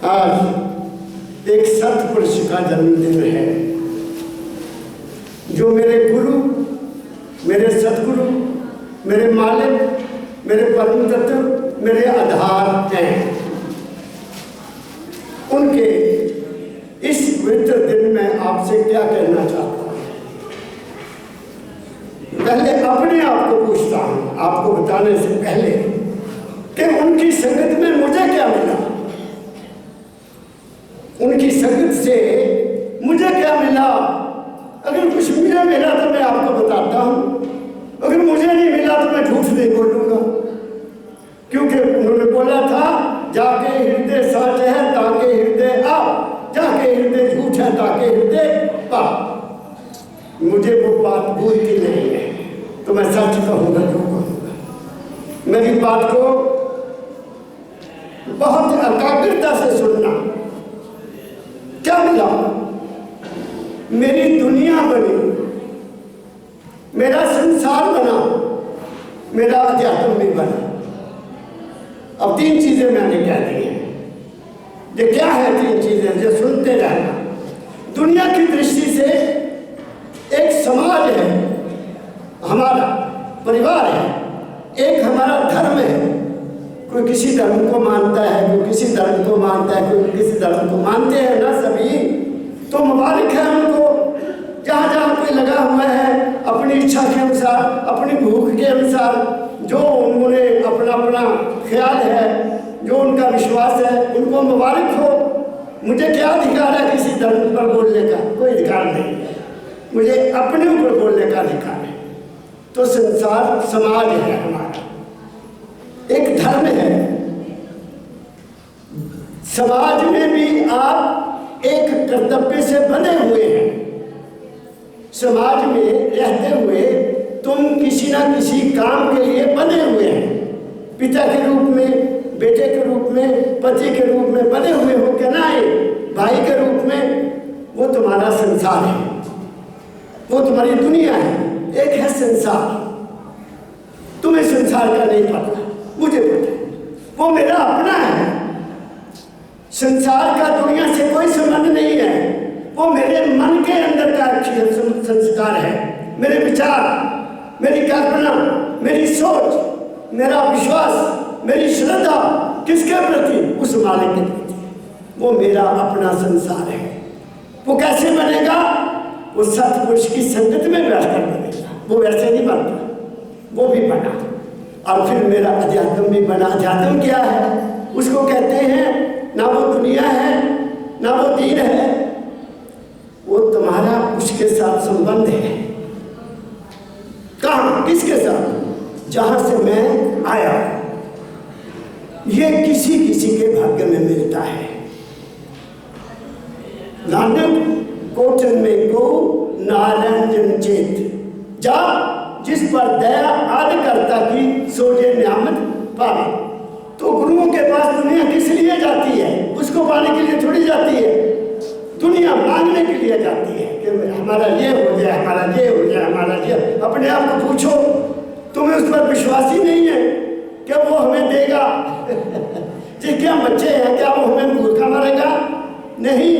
आज एक सत्पुरुष का जन्मदिन है, जो मेरे गुरु, मेरे सतगुरु, मेरे मालिक, मेरे परम तत्व, मेरे आधार हैं। उनके इस पवित्र दिन में आपसे क्या कहना चाहता हूँ। पहले अपने आप को पूछता हूँ, आपको बताने से पहले, कि उनकी संगत में मुझे क्या मिला। उनकी संगत से मुझे क्या मिला। अगर कुछ मुझे मिला तो मैं आपको बताता हूँ, अगर मुझे नहीं मिला तो मैं झूठ नहीं बोलूँगा, क्योंकि उन्होंने बोला था, जाके हृदय सच है ताके हृदय आप, जाके हृदय झूठ है ताके हृदय पाप। मुझे वो बात भूलती नहीं है, तो मैं सच कहूँगा जो कहूँगा। मेरी बात को बहुत एकाग्रता से सुनना। क्या मिला? मेरी दुनिया बनी, मेरा संसार बना, मेरा अध्यात्म भी बना। अब 3 चीजें मैंने कह दी हैं। ये क्या है 3 चीजें जो सुनते रहना। दुनिया की दृष्टि से एक समाज है, हमारा परिवार है, एक हमारा धर्म है। कोई किसी धर्म को मानता है, कोई किसी धर्म को मानता है, कोई किसी धर्म को मानते हैं ना सभी, तो मुबारक है उनको। जहाँ जहाँ कोई लगा हुआ है अपनी इच्छा के अनुसार, अपनी भूख के अनुसार, जो उन्होंने अपना अपना ख्याल है, जो उनका विश्वास है, उनको मुबारक हो। मुझे क्या अधिकार है किसी धर्म पर बोलने का? कोई अधिकार नहीं है। मुझे अपने ऊपर बोलने का अधिकार है। तो संसार समाज है हमारा, एक धर्म है। समाज में भी आप एक कर्तव्य से बंधे हुए हैं। समाज में रहते हुए तुम किसी ना किसी काम के लिए बंधे हुए हैं। पिता के रूप में, बेटे के रूप में, पति के रूप में बंधे हुए हो क्या ना, भाई के रूप में। वो तुम्हारा संसार है, वो तुम्हारी दुनिया है। एक है संसार। तुम्हें संसार का नहीं पता, मुझे पता है, वो मेरा अपना है। संसार का दुनिया से कोई संबंध नहीं है। वो मेरे मन के अंदर का संस्कार है। मेरे विचार, मेरी कल्पना, मेरी सोच, मेरा विश्वास, मेरी श्रद्धा किसके प्रति? उस मालिक के प्रति। वो मेरा अपना संसार है। वो कैसे बनेगा? वो सत्पुरुष की संगत में बैठकर बनेगा। वो वैसे नहीं बनता, वो भी बना। और फिर मेरा अध्यात्म भी बना। अध्यात्म क्या है? उसको कहते हैं ना वो दुनिया है, ना वो दीन है, वो तुम्हारा उसके साथ संबंध है। कहाँ? किसके साथ? जहां से मैं आया। ये किसी किसी के भाग्य में मिलता है। नानक कोटन में को नारायण जन चेत, जा जिस पर दया आदि करता की सोजे नियामत पावे। तो गुरुओं के पास दुनिया किस लिए जाती है? उसको पाने के लिए थोड़ी जाती है। दुनिया मांगने के लिए जाती है कि हमारा ये हो जाए, हमारा ये हो जाए, हमारा ये। अपने आप को पूछो, तुम्हें उस पर विश्वास ही नहीं है कि वो हमें देगा। जी क्या बच्चे हैं, क्या वो हमें भूखा मारेगा? नहीं,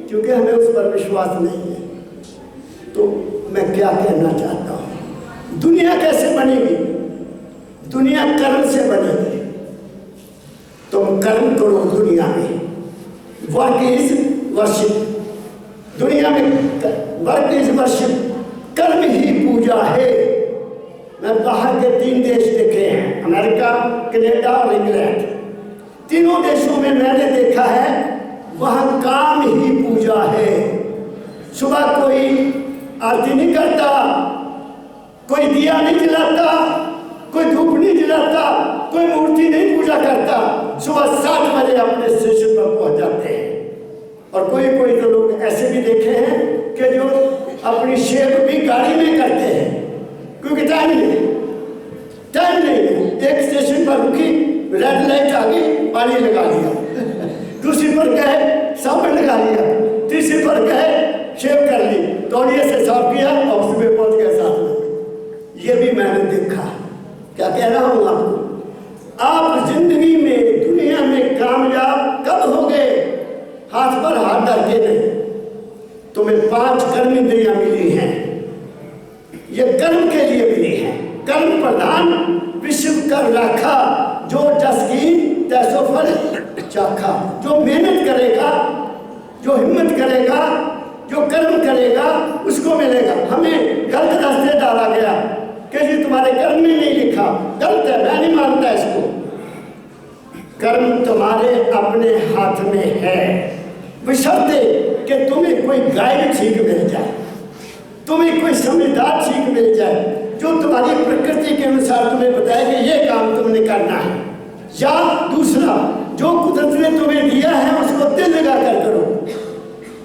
क्योंकि हमें उस पर विश्वास नहीं है। तो मैं क्या कहना चाहता हूँ, दुनिया कैसे बनेगी? दुनिया कर्म से बनेगी। तुम कर्म करो दुनिया में। Work is worship. दुनिया में वर्क इज वर्शिप, कर्म ही पूजा है। मैं बाहर के 3 देश देखे हैं, अमेरिका, कनाडा और इंग्लैंड। तीनों देशों में मैंने देखा है वहाँ काम ही पूजा है। सुबह कोई आरती नहीं करता, कोई दिया नहीं जलाता, कोई धूप नहीं जलाता, कोई मूर्ति नहीं पूजा करता। सुबह 7 बजे अपने स्टेशन पर पहुंच जाते हैं। और कोई कोई तो लोग ऐसे भी देखे हैं कि जो अपनी शेव भी गाड़ी में करते हैं, क्योंकि टाइम नहीं है। एक स्टेशन पर रुकी, रेड लाइट आ गई, पानी लगा लिया। दूसरी पर गए, साबुन लगा लिया। तीसरी पर गए, शेव कर ली, तौलिए से साफ किया और उसमें पहुंच गए साथ में। ये भी मैंने देखा। क्या कह रहा हूँ आपको? आप जिंदगी में, दुनिया में कामयाब कब हो गए? तुम्हें 5 कर्म इंद्रियां मिली हैं, ये कर्म के लिए मिली हैं। कर्म प्रधान विश्व कर राखा, जो जस की तैसो फल चाखा। जो मेहनत करेगा, जो हिम्मत करेगा, जो कर्म करेगा, उसको मिलेगा। हमें गलत रास्ते डाला गया कि जी तुम्हारे कर्म में नहीं लिखा, गलत है, मैं नहीं मानता इसको। कर्म तुम्हारे अपने हाथ में है, बशर्ते कि तुम्हें कोई गाइड ठीक मिल जाए, तुम्हें कोई समझदार ठीक मिल जाए, जो तुम्हारी प्रकृति के अनुसार तुम्हें बताए कि ये काम तुमने करना है। या दूसरा, जो कुदरत ने तुम्हें दिया है उसको दिल लगा कर करो।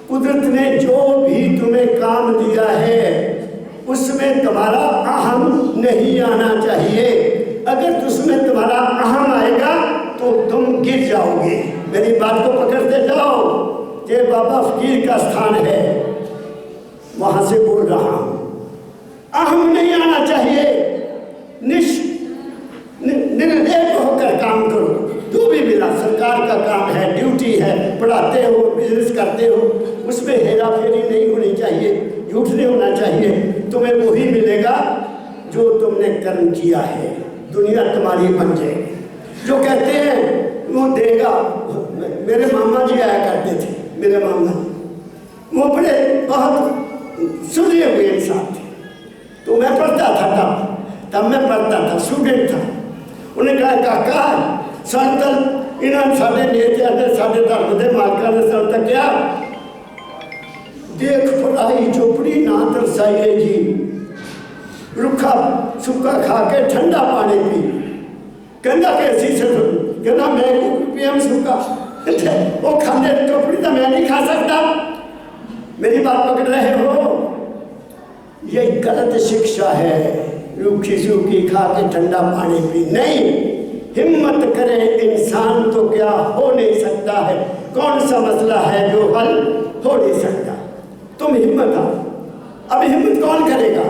कुदरत ने जो भी तुम्हें काम दिया है उसमें तुम्हारा अहम नहीं आना चाहिए। अगर उसमें तुम्हारा अहम आएगा तो तुम गिर जाओगे। मेरी बात को पकड़ते जाओ। ये बाबा फकीर का स्थान है, वहां से बोल रहा हूं। अहम नहीं आना चाहिए, निर्लेप होकर काम करो। जो भी मिला, सरकार का काम है, ड्यूटी है, पढ़ाते हो, बिजनेस करते हो, उसमें हेरा फेरी नहीं होनी चाहिए, झूठ नहीं होना चाहिए। तुम्हें वही मिलेगा जो तुमने कर्म किया है। दुनिया तुम्हारी बन जाएगी। जो कहते हैं वो देगा। मेरे मामा जी आया करते थे, मेरे मामा, वो बड़े बहुत सुधरे हुए इंसान थे। तो मैं पढ़ता था, तब मैं पढ़ता था, स्टूडेंट था। उन्हें कहा काका संतल इन्होंने साढ़े नेता ने साढ़े धर्म के मालका ने संत क्या देख पढ़ाई चोपड़ी ना तरसाइए जी, रुखा सुखा खा के ठंडा पानी पी। कहना कैसी से कहना मैं पीएम सुखा वो खाने चोपड़ी तो मैं नहीं खा सकता। मेरी बात पकड़ रहे हो? ये गलत शिक्षा है। रूखी सूखी खा के ठंडा पानी पी नहीं। हिम्मत करे इंसान तो क्या हो नहीं सकता है। कौन सा मसला है जो हल हो नहीं सकता? तुम हिम्मत आओ। अब हिम्मत कौन करेगा?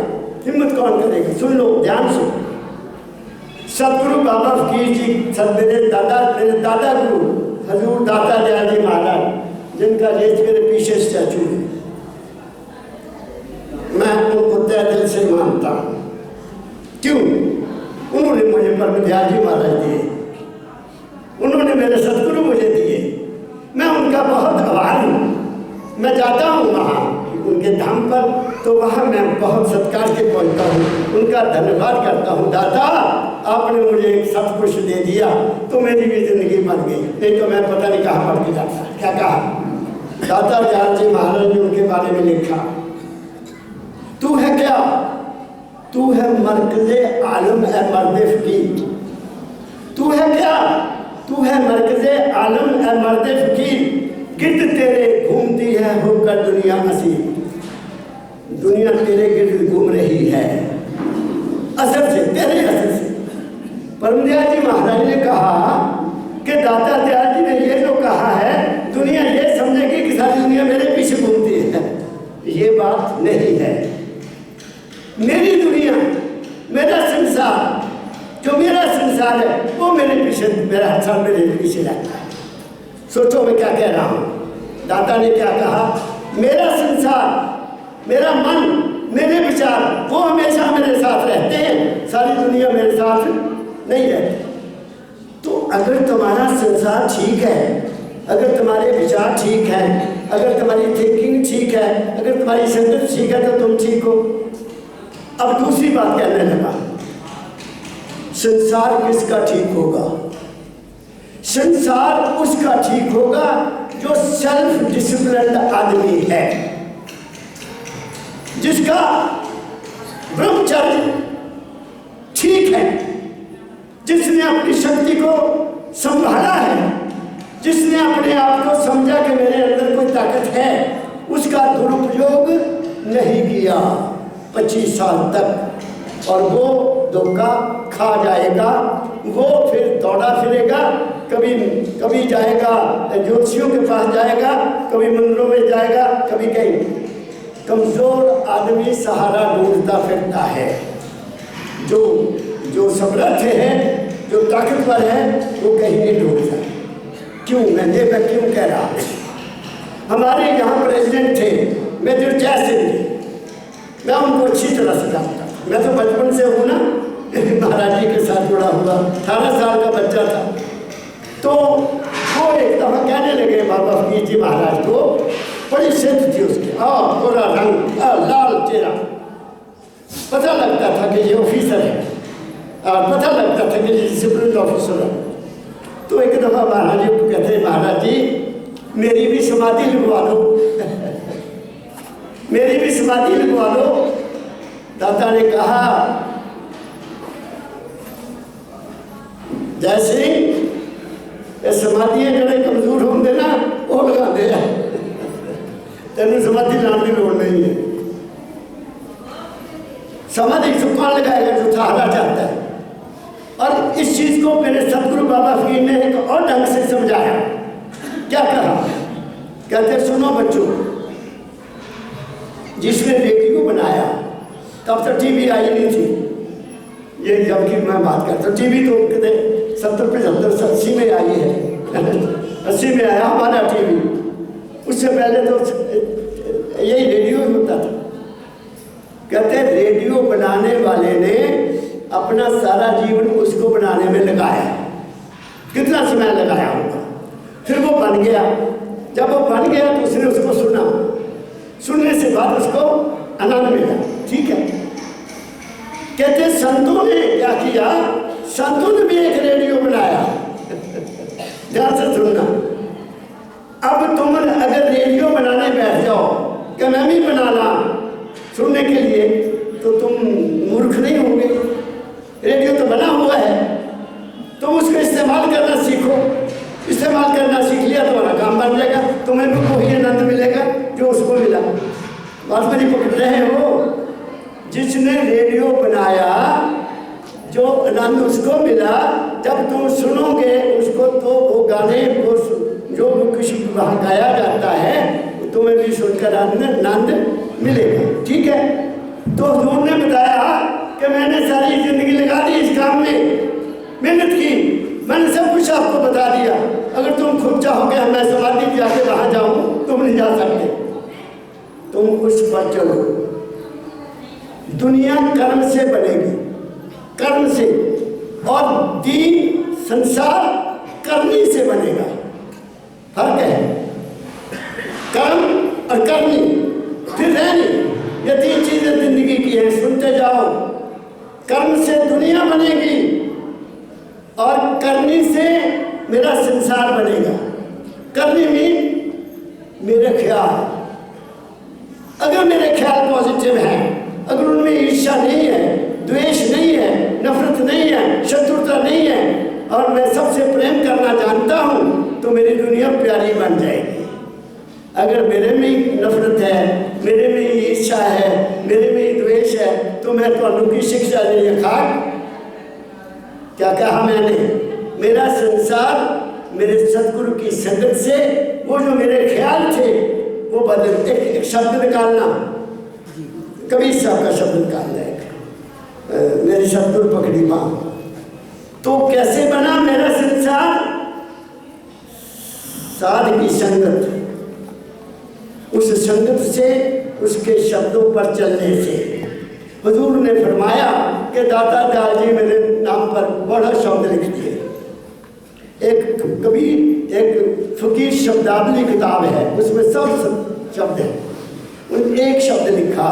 हिम्मत कौन करेगा? सुन लो, ध्यान सुनो। सतगुरु बाबा फकीर जी, मेरे दादा गुरु हजूर दाता दयाल जी महाराज, जिनका रेत मेरे पीछे स्टैचू है, मैं उनको तहे दिल से मानता हूँ। क्यों? उन्होंने मुझे परम दयाल जी महाराज दिए, उन्होंने मेरे सतगुरु मुझे दिए। मैं उनका बहुत आभार हूँ। मैं जाता हूँ वहाँ उनके धाम पर, तो वहाँ मैं बहुत सत्कार से पहुँचता हूँ, उनका धन्यवाद करता हूँ। दादा आपने मुझे एक सब कुछ दे दिया तो मेरी भी जिंदगी बन गई, नहीं तो मैं पता नहीं कहाँ पढ़ के जाता। क्या कहा? दाता दयाल जी महाराज ने उनके बारे में लिखा, तू है क्या? तू है मरकज़े आलम है मर्द फकीर। तू है क्या? तू है मरकज़े आलम है मर्द फकीर। गिर्द तेरे घूमती है होकर दुनिया असीर। दुनिया तेरे गिर्द घूम रही है असर से, तेरे असर से। परम दयाल जी महाराज ने कहा कि दाता दयाल जी ने ये जो कहा है, दुनिया ये समझेगी कि सारी दुनिया मेरे पीछे घूमती है। ये बात नहीं है। मेरी दुनिया, मेरा संसार, जो मेरा संसार है वो मेरे पीछे, मेरा हर मेरे पीछे रहता है। सोचो मैं क्या कह रहा हूँ। दाता ने क्या कहा? मेरा संसार, मेरा मन, मेरे विचार वो हमेशा मेरे साथ रहते हैं, सारी दुनिया मेरे साथ नहीं रहती। तो अगर तुम्हारा संसार ठीक है, अगर तुम्हारे विचार ठीक है, अगर तुम्हारी थिंकिंग ठीक है, अगर तुम्हारी संगत ठीक है तो तुम ठीक हो। अब दूसरी बात कहने लगा, संसार किसका ठीक होगा? संसार उसका ठीक होगा जो सेल्फ डिसिप्लिन्ड आदमी है, जिसका ब्रह्मचर्य ठीक है, जिसने अपनी शक्ति को संभाला है, जिसने अपने आप को समझा कि मेरे अंदर कोई ताकत है, उसका दुरुपयोग नहीं किया 25 साल तक, और वो धोखा खा जाएगा। वो फिर दौड़ा फिरेगा, कभी जाएगा ज्योतिषियों के पास जाएगा, कभी मंदिरों में जाएगा, कभी कहीं। कमजोर आदमी सहारा ढूंढता फिरता है। जो समर्थ है, जो ताकतवर है, वो कहीं नहीं ढूंढता। क्यों? मैं क्यों कह रहा हूँ? हमारे यहाँ प्रेसिडेंट थे मेजर जय सिंह जी, मैं उनको अच्छी तरह से जानता। मैं तो बचपन से हूँ ना महाराज जी के साथ जुड़ा हुआ, 18 साल का बच्चा था। तो वो एक दफ़ा कहने लगे बाबा फकीर जी महाराज को, बड़ी सिद्ध थी उसकी, पूरा रंग, लाल चेहरा, पता लगता था कि ये ऑफिसर है, पता लगता था कि ये डिसिप्लिन ऑफिसर है। तो एक दफ़ा महाराज जी को कहते हैं, महाराज जी मेरी भी समाधि लिखवा दो मेरी भी समाधि लिखवा दो। दाता ने कहा, जय सिंह ये समाधि जड़े कमजोर होंगे ना वो लगा दे, तेन समाधि लाने की लोड़ नहीं है। समाधि तो कौन लगाएगा जो सहारा चाहता है। और इस चीज को मेरे सतगुरु बाबा फकीर ने एक और ढंग से समझाया। क्या कहा? कहते सुनो बच्चों, जिसने रेडियो बनाया, तब तो टीवी आई नहीं थी, ये जबकि मैं बात करता हूँ, टीवी तो कहते 70-75 80 में आई है 80 में आया हमारा टीवी। उससे पहले तो यही रेडियो होता था। कहते रेडियो बनाने वाले ने अपना सारा जीवन उसको बनाने में लगाया, कितना समय लगाया होगा। फिर वो बन गया, जब वो बन गया तो उसने उसको सुना, सुनने से बाद उसको आनंद मिला। ठीक है, कहते संतों ने क्या किया, संतों ने भी एक रेडियो बनाया। ध्यान से सुनना, अब तुम अगर रेडियो बनाने बैठ जाओ कि मैं भी बनाना सुनने के लिए, तो तुम मूर्ख नहीं होगे। रेडियो तो बना हुआ है, तुम उसको इस्तेमाल करना सीखो। इस्तेमाल करना सीख लिया तुम्हारा काम बन जाएगा, तुम्हें भी वही आनंद मिलेगा जो उसको मिला। बात मेरी पकड़ रहे हो? जिसने रेडियो बनाया, जो आनंद उसको मिला, जब तुम सुनोगे उसको तो वो गाने को जो किसी वहाँ गाया जाता है तुम्हें भी सुनकर आनंद मिलेगा। ठीक है, तो हुजूर ने बताया कि मैंने सारी जिंदगी लगा दी इस काम में, मेहनत की, मैंने सब कुछ आपको बता दिया। अगर तुम खुद चाहोगे मैं समाधि जाके वहाँ जाऊँ, तुम नहीं जा सकते। तुम उस पर चलो। दुनिया कर्म से बनेगी, कर्म से, और दीन संसार करनी से बनेगा। फर्क है कर्म और करनी, फिर रहनी। ये 3 चीजें जिंदगी की हैं, सुनते जाओ। कर्म से दुनिया बनेगी और करनी से मेरा संसार बनेगा। करनी में मेरे ख्याल, अगर मेरे ख्याल पॉजिटिव हैं, अगर उनमें ईर्ष्या नहीं है, द्वेष नहीं है, नफरत नहीं है, शत्रुता नहीं है, और मैं सबसे प्रेम करना जानता हूँ, तो मेरी दुनिया प्यारी बन जाएगी। अगर मेरे में ही नफरत है, मेरे में ही ईर्ष्या है, मेरे में ही द्वेष है, तो मैं तो की शिक्षा दे रही खाक। क्या कहा मैंने? मेरा संसार मेरे सतगुरु की संगत से, वो जो मेरे ख्याल थे वो बदल। एक शब्द निकालना, कबीर साहब का शब्द निकालना है, मेरी सतगुरु पकड़ी माँ। तो कैसे बना मेरा संसार? साध की संगत, उस संगत से, उसके शब्दों पर चलने से। हुजूर ने फरमाया कि दाता दयाल जी मेरे नाम पर बड़ा शब्द लिख दिए। एक कबीर, एक फकीर शब्दावली किताब है, उसमें सब शब्द है। उन एक शब्द लिखा,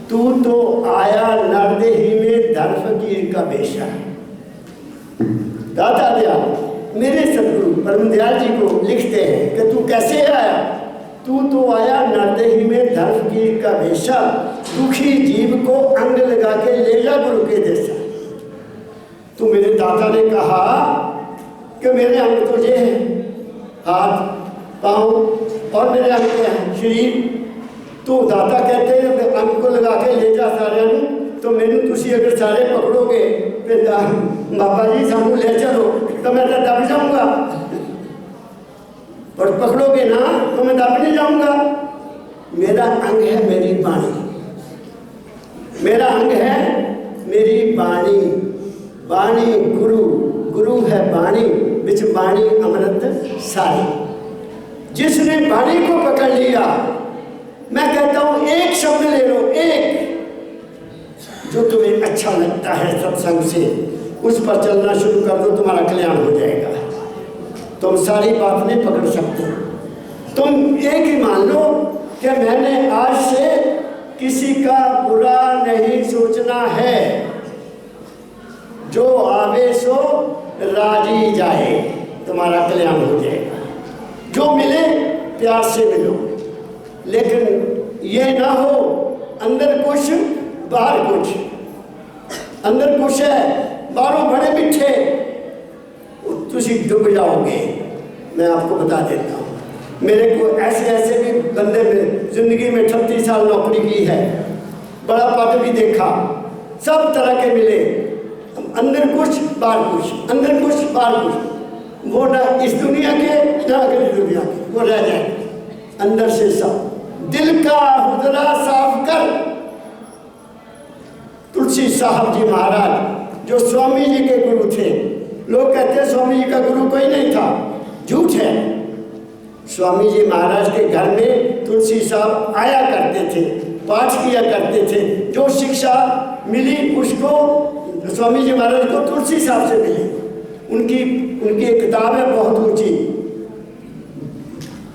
तू तो आया नरदेही में धर फकीर का बेशा। दाता दयाल मेरे सतगुरु परम दयाल जी को लिखते हैं कि तू कैसे आया? तू तो आया नरदेही में धर फकीर का बेशा, दुखी जीव को अंग लगा के ले जा गुरु के जैसा। तो मेरे दाता ने कहा कि मेरे अंग तो ये हैं, हाथ पाँव, और मेरे अंग हैं शरीर। तो दाता कहते हैं अंग को लगा के ले जा सारे, तो मैंने तुसी अगर सारे पकड़ोगे फिर बाबा जी सानू ले चलो, तो मैं तो दब जाऊंगा। और पकड़ोगे ना तो मैं दब नहीं जाऊंगा। मेरा अंग है मेरी वाणी, मेरा अंग है मेरी वाणी। वाणी गुरु, गुरु है वाणी, बिच वाणी अमृत सारी। जिसने वाणी को पकड़ लिया मैं कहता हूं एक शब्द ले लो, एक जो तुम्हें अच्छा लगता है सत्संग से, उस पर चलना शुरू कर दो, तुम्हारा कल्याण हो जाएगा। तुम सारी बात नहीं पकड़ सकते। तुम एक ही मान लो कि मैंने आज से किसी का बुरा नहीं सोचना है, जो आवे सो राजी जाए, तुम्हारा कल्याण हो जाएगा। जो मिले प्यार से मिलो, लेकिन ये ना हो अंदर कुछ बाहर कुछ। अंदर कुछ है, बाहरों बड़े मिठे, तुसी डूब जाओगे। मैं आपको बता देता हूँ, मेरे को ऐसे ऐसे भी बंदे में जिंदगी में 38 साल नौकरी की है, बड़ा पद भी देखा, सब तरह के मिले, अंदर कुछ बाहर कुछ, अंदर कुछ बाहर कुछ। वो ना इस दुनिया के ना अगली दुनिया के, वो रह जाए अंदर से सब। दिल का हुदरा साफ कर। तुलसी साहब जी महाराज जो स्वामी जी के गुरु थे, लोग कहते हैं स्वामी जी का गुरु कोई नहीं था, झूठ है। स्वामी जी महाराज के घर में तुलसी साहब आया करते थे, पाठ किया करते थे। जो शिक्षा मिली उसको स्वामी जी महाराज को तुलसी साहब से मिली। उनकी एक किताब है बहुत ऊंची,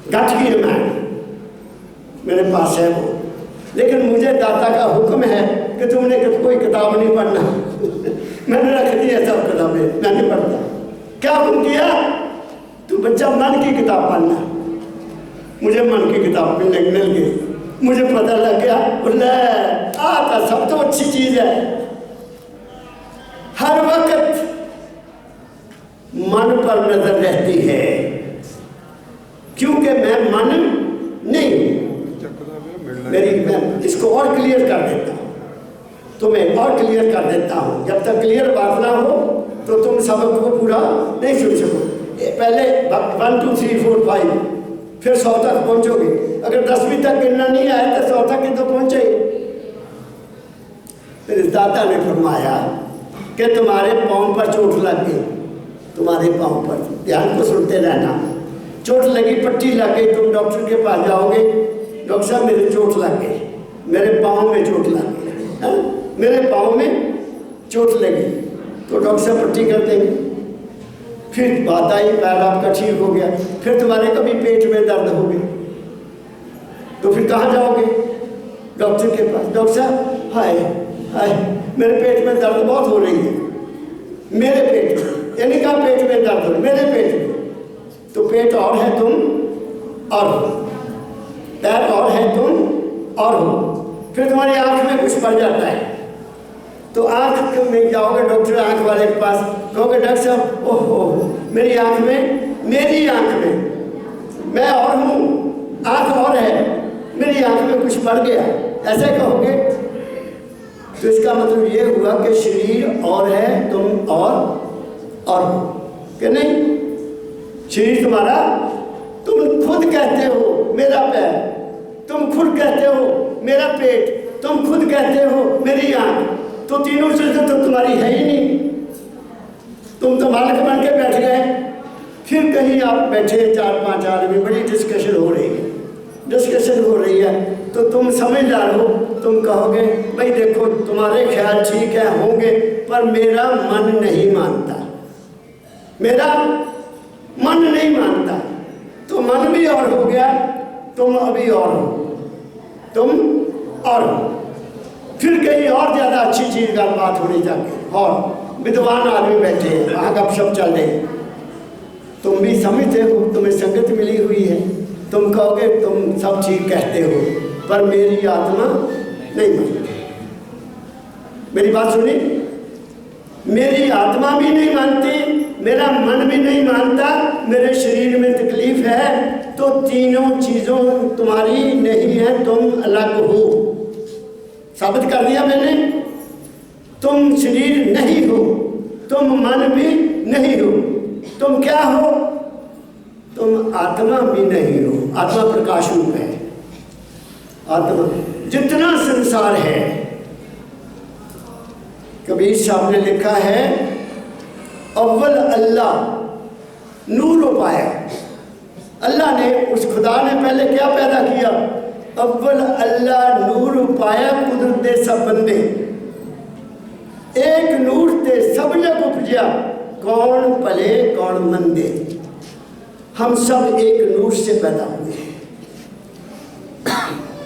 गठ की रामायण, मेरे पास है वो। लेकिन मुझे दाता का हुक्म है कि तुमने कोई किताब नहीं पढ़ना। मैंने रख दिया सब किताबें, मैं नहीं पढ़ता। क्या हुक्म किया? तू बच्चा मन की किताब पढ़ना। मुझे मन की किताब मिल गई, मुझे पता लग गया बोले आता सब तो अच्छी चीज है। हर वक्त मन पर नजर रहती है, क्योंकि मैं मन नहीं। मैं इसको और क्लियर कर देता हूँ, तुम्हें और क्लियर कर देता हूँ। जब तक क्लियर बात ना हो तो तुम सबक को पूरा नहीं सुन सको। पहले 1 2 3 4 5 फिर 100 तक पहुंचोगे। अगर 10वीं तक गिनना नहीं आया तो 100 तक ही तो पहुंचे। फिर दादा ने फरमाया कि तुम्हारे पाँव पर चोट लग गई, तुम्हारे पाँव पर, ध्यान को सुनते रहना। चोट लगी, पट्टी लग गई, तुम डॉक्टर के पास जाओगे, डॉक्टर साहब मेरे चोट लग गई, मेरे पाँव में चोट लग गई, है ना, मेरे पाँव में चोट लगी, तो डॉक्टर साहब पट्टी कर देंगे। फिर बात आई, पैर आपका ठीक हो गया, फिर तुम्हारे कभी पेट में दर्द हो गया, तो फिर कहाँ जाओगे? डॉक्टर के पास। डॉक्टर साहब हाय हाय मेरे पेट में दर्द बहुत हो रही है, मेरे पेट में, यानी कहाँ पेट में दर्द हो, मेरे पेट में। तो पेट और है तुम और हो, पैर और है तुम और हो। फिर तुम्हारी आंख में कुछ पड़ जाता है, तो आंख में जाओगे डॉक्टर आंख वाले के पास, कहोगे डॉक्टर साहब ओहो मेरी आंख में, मेरी आंख में मैं और हूँ, आंख और है, मेरी आंख में कुछ पड़ गया, ऐसे कहोगे। तो इसका मतलब ये हुआ कि शरीर और है, तुम और हो कि नहीं? शरीर तुम्हारा, तुम खुद कहते हो मेरा पैर, तुम खुद कहते हो मेरा पेट, तुम खुद कहते हो मेरी आंख, तो तीनों चीजें तो तुम्हारी है ही नहीं। तुम तो मालिक बन के बैठ गए। फिर कहीं आप बैठे 4-5 आदमी, बड़ी डिस्कशन हो रही है, तो तुम समझदार हो, तुम कहोगे भाई देखो तुम्हारे ख्याल ठीक है होंगे, पर मेरा मन नहीं मानता, मेरा मन नहीं मानता। तो मन भी और हो गया, तुम अभी और हो, तुम और हो। फिर कहीं और ज्यादा अच्छी चीज का बात होनी जाके, और विद्वान आदमी बैठे हैं, वहाँ गपशप चल रही, तुम भी समझते हो, तुम्हें संगत मिली हुई है, तुम कहोगे तुम सब ठीक कहते हो, पर मेरी आत्मा नहीं मानती। मेरी बात सुनी? मेरी आत्मा भी नहीं मानती, मेरा मन भी नहीं मानता, मेरे शरीर में तकलीफ है, तो तीनों चीजों तुम्हारी नहीं है, तुम अलग हो। साबित कर दिया मैंने, तुम शरीर नहीं हो, तुम मन भी नहीं हो, तुम क्या हो? तुम आत्मा भी नहीं हो। आत्मा प्रकाश रूप है। आत्मा जितना संसार है, कबीर साहब ने लिखा है अव्वल अल्लाह नूर पाया। अल्लाह ने, उस खुदा ने पहले क्या पैदा किया? अव्वल अल्लाह नूर पाया कुदरत दे सब बंदे, एक नूर ते सब जग उपजया, कौन भले कौन मंदे। हम सब एक नूर से पैदा हुए हैं।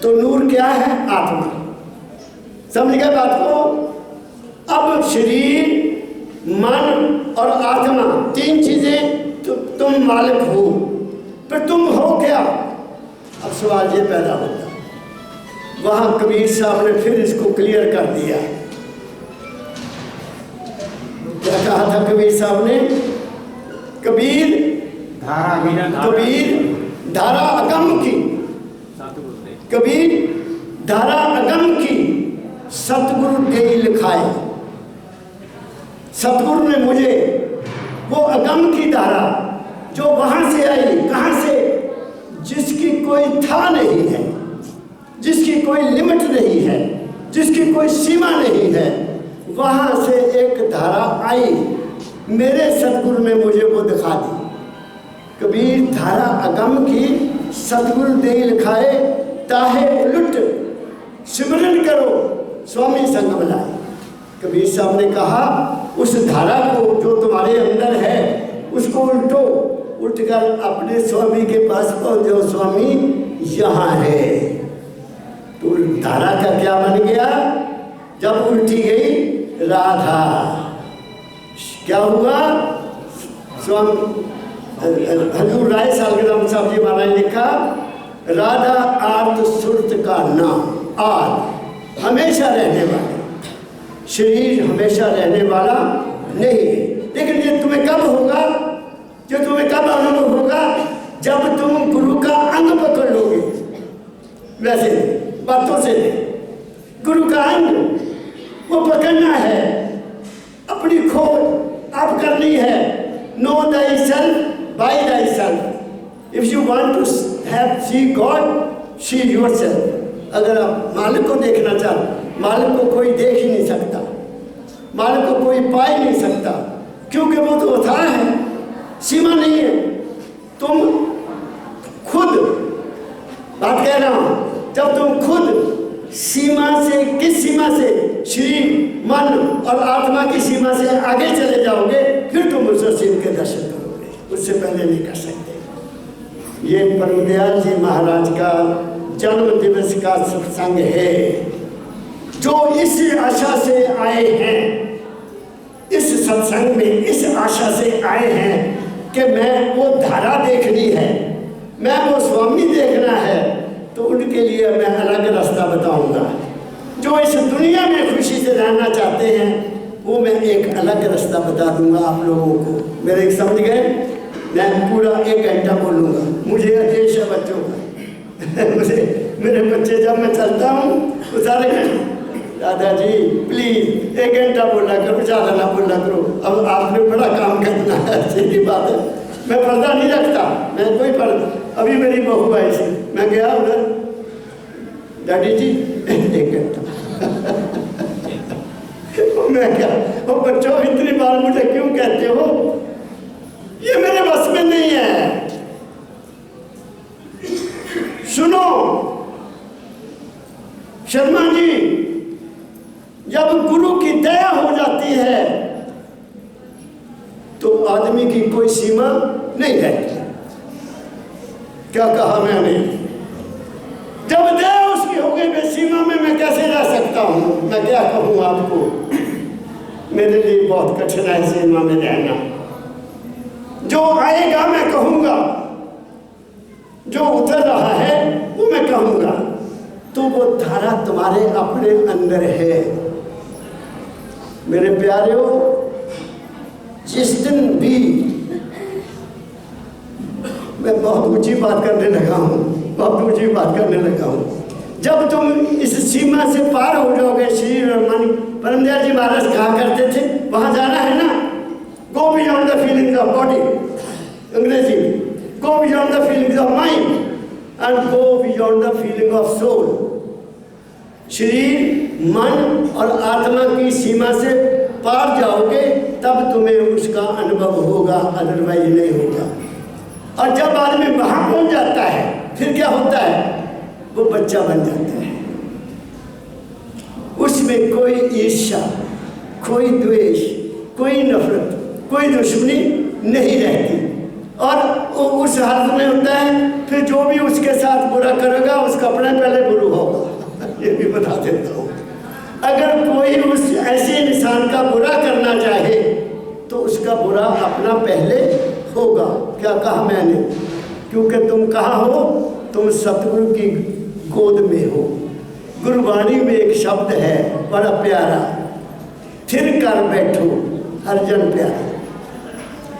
तो नूर क्या है? आत्मा। समझ गए बात को? अब शरीर, मन और आत्मा, तीन चीजें तुम मालिक हो, फिर तुम हो क्या? अब सवाल ये पैदा होता। वहां कबीर साहब ने फिर इसको क्लियर कर दिया। क्या कहा था कबीर साहब ने? कबीर धारा अगम की, कबीर धारा अगम की सतगुरु दे लिखाए। सतगुरु ने मुझे वो अगम की धारा जो वहां से आई, कहां से? जिसकी कोई था नहीं है, जिसकी कोई लिमिट नहीं है, जिसकी कोई सीमा नहीं है, वहां से एक धारा आई। मेरे सतगुरु ने मुझे वो दिखा दी। कबीर धारा अगम की सतगुरु दे लिखाए, ताहे उलट सिमरन करो स्वामी संग मिलाए। कबीर साहब ने कहा उस धारा को जो तुम्हारे अंदर है उसको उल्टो, उठकर अपने स्वामी के पास पहुंच जाओ, स्वामी यहाँ है। तो धारा का क्या बन गया? जब उल्टी गई राधा, क्या हुआ? स्वामी हजूर राय सालग्राम साहब जी महाराज ने लिखा, राधा आर्त सुरत का नाम, आर्त हमेशा रहने वाला, शरीर हमेशा रहने वाला नहीं है। लेकिन ये तुम्हें कब होगा? जो तुम्हें कब अनुभव होगा? जब तुम गुरु का अंग पकड़ लोगे। वैसे बातों से गुरु का अंग वो पकड़ना है, अपनी खोज आप करनी है। Know thyself by thyself। If you want to have see God, see yourself। अगर आप मालिक को देखना चाहो, मालिक को कोई देख ही नहीं सकता, मालिक को कोई पा ही नहीं सकता, क्योंकि वो तो अथाह है, सीमा नहीं है। तुम खुद, बात कह रहा हूं, जब तुम खुद सीमा से, किस सीमा से? शरीर, मन और आत्मा की सीमा से आगे चले जाओगे, फिर तुम उस शिव के दर्शन करोगे, उससे पहले नहीं कर सकते। ये परमदयाल जी महाराज का जन्म दिवस का सत्संग है, जो इस आशा से आए हैं, इस सत्संग में इस आशा से आए हैं कि मैं वो धारा देखनी है, मैं वो स्वामी देखना है। तो उनके लिए मैं अलग रास्ता बताऊंगा। जो इस दुनिया में खुशी से रहना चाहते हैं, वो मैं एक अलग रास्ता बता दूंगा आप लोगों को। मेरे समझ गए? मैं पूरा 1 घंटा बोलूँगा, मुझे आदेश है बच्चों का। मुझे मेरे बच्चे जब मैं चलता हूँ वो सारे दादाजी प्लीज़ 1 घंटा बोला करो, ज़्यादा ना बोला करो। अब आपने बड़ा काम करना है, सीधी बात है। मैं पर्दा नहीं रखता, मैं कोई पर्दा। अभी मेरी बहू आई थी, मैं गया उधर, डैडी जी 1 घंटा। मैं क्या, वो बच्चों इतनी बार मुझे क्यों कहते हो? ये मेरे बस में नहीं है। सुनो शर्मा जी, जब गुरु की दया हो जाती है तो आदमी की कोई सीमा नहीं रहती। क्या कहा मैंने? जब दया उसकी हो गई बेसीमा में, मैं कैसे रह सकता हूँ? मैं क्या कहूँ आपको? मेरे लिए बहुत कठिन है सीमा में रहना। जो आएगा मैं कहूँगा, जो उतर रहा है वो मैं कहूँगा। तो वो धारा तुम्हारे अपने अंदर है। मेरे प्यारेओ, जिस दिन भी मैं बहुत ऊंची बात करने लगा हूँ, बहुत ऊंची बात करने लगा हूँ, जब तुम इस सीमा से पार हो जाओगे, शरीर और मन, परमदयाल जी महाराज कहा करते थे, वहाँ जाना है ना, go beyond the feelings of body, अंग्रेजी में, go beyond the feelings of mind and go beyond the feeling of soul. शरीर, मन और आत्मा की सीमा से पार जाओगे तब तुम्हें उसका अनुभव होगा, अदरवाइज नहीं होगा। और जब आदमी वहाँ पहुँच जाता है, फिर क्या होता है? वो बच्चा बन जाता है। उसमें कोई ईर्ष्या, कोई द्वेष, कोई नफरत, कोई दुश्मनी नहीं रहती। और वो उस हालत में होता है, फिर जो भी उसके साथ बुरा करेगा उसका अपने पहले गुरु होगा। ये भी बता देता हूँ, अगर कोई उस ऐसे इंसान का बुरा करना चाहे तो उसका बुरा अपना पहले होगा। क्या कहा मैंने? क्योंकि तुम कहाँ हो? तुम सतगुरु की गोद में हो। गुरबाणी में एक शब्द है बड़ा प्यारा, थिर कर बैठो हर जन प्यारे।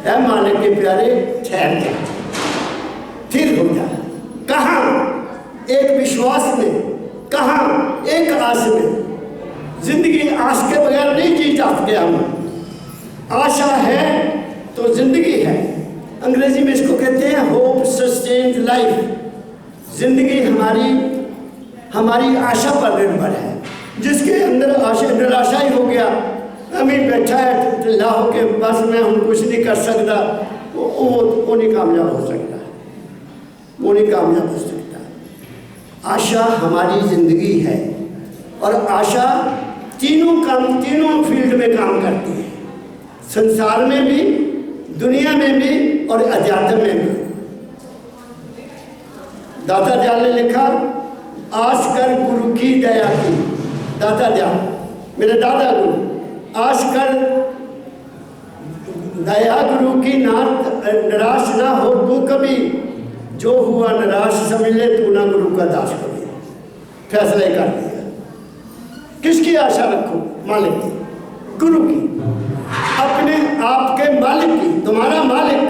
ऐ मालिक के प्यारे ठहर जा, थिर हो जा। कहाँ? एक विश्वास में, कहाँ? एक आस में। जिंदगी आस के बगैर नहीं जी सकते हम। आशा है तो जिंदगी है। अंग्रेजी में इसको कहते हैं होप सस्टेन्ड लाइफ। जिंदगी हमारी आशा पर निर्भर है। जिसके अंदर आशा निराशा ही हो गया, अभी बैठा है ला हो के बस मैं हम कुछ नहीं कर सकता, वो नहीं कामयाब हो सकता, वो नहीं कामयाब हो सकता। आशा हमारी जिंदगी है और आशा तीनों फील्ड में काम करती है, संसार में भी, दुनिया में भी और अध्यात्म में भी। दाता दयाल ने लिखा, आस कर गुरु की दया की। दाता दयाल मेरे दादा गुरु, आस कर दया गुरु की, निराश ना हो तू कभी, जो हुआ निराश समझ ले तू ना गुरु का दास कभी। फैसला कर दिया। किसकी आशा रखो? मालिक की, गुरु की, अपने आप के मालिक की। तुम्हारा मालिक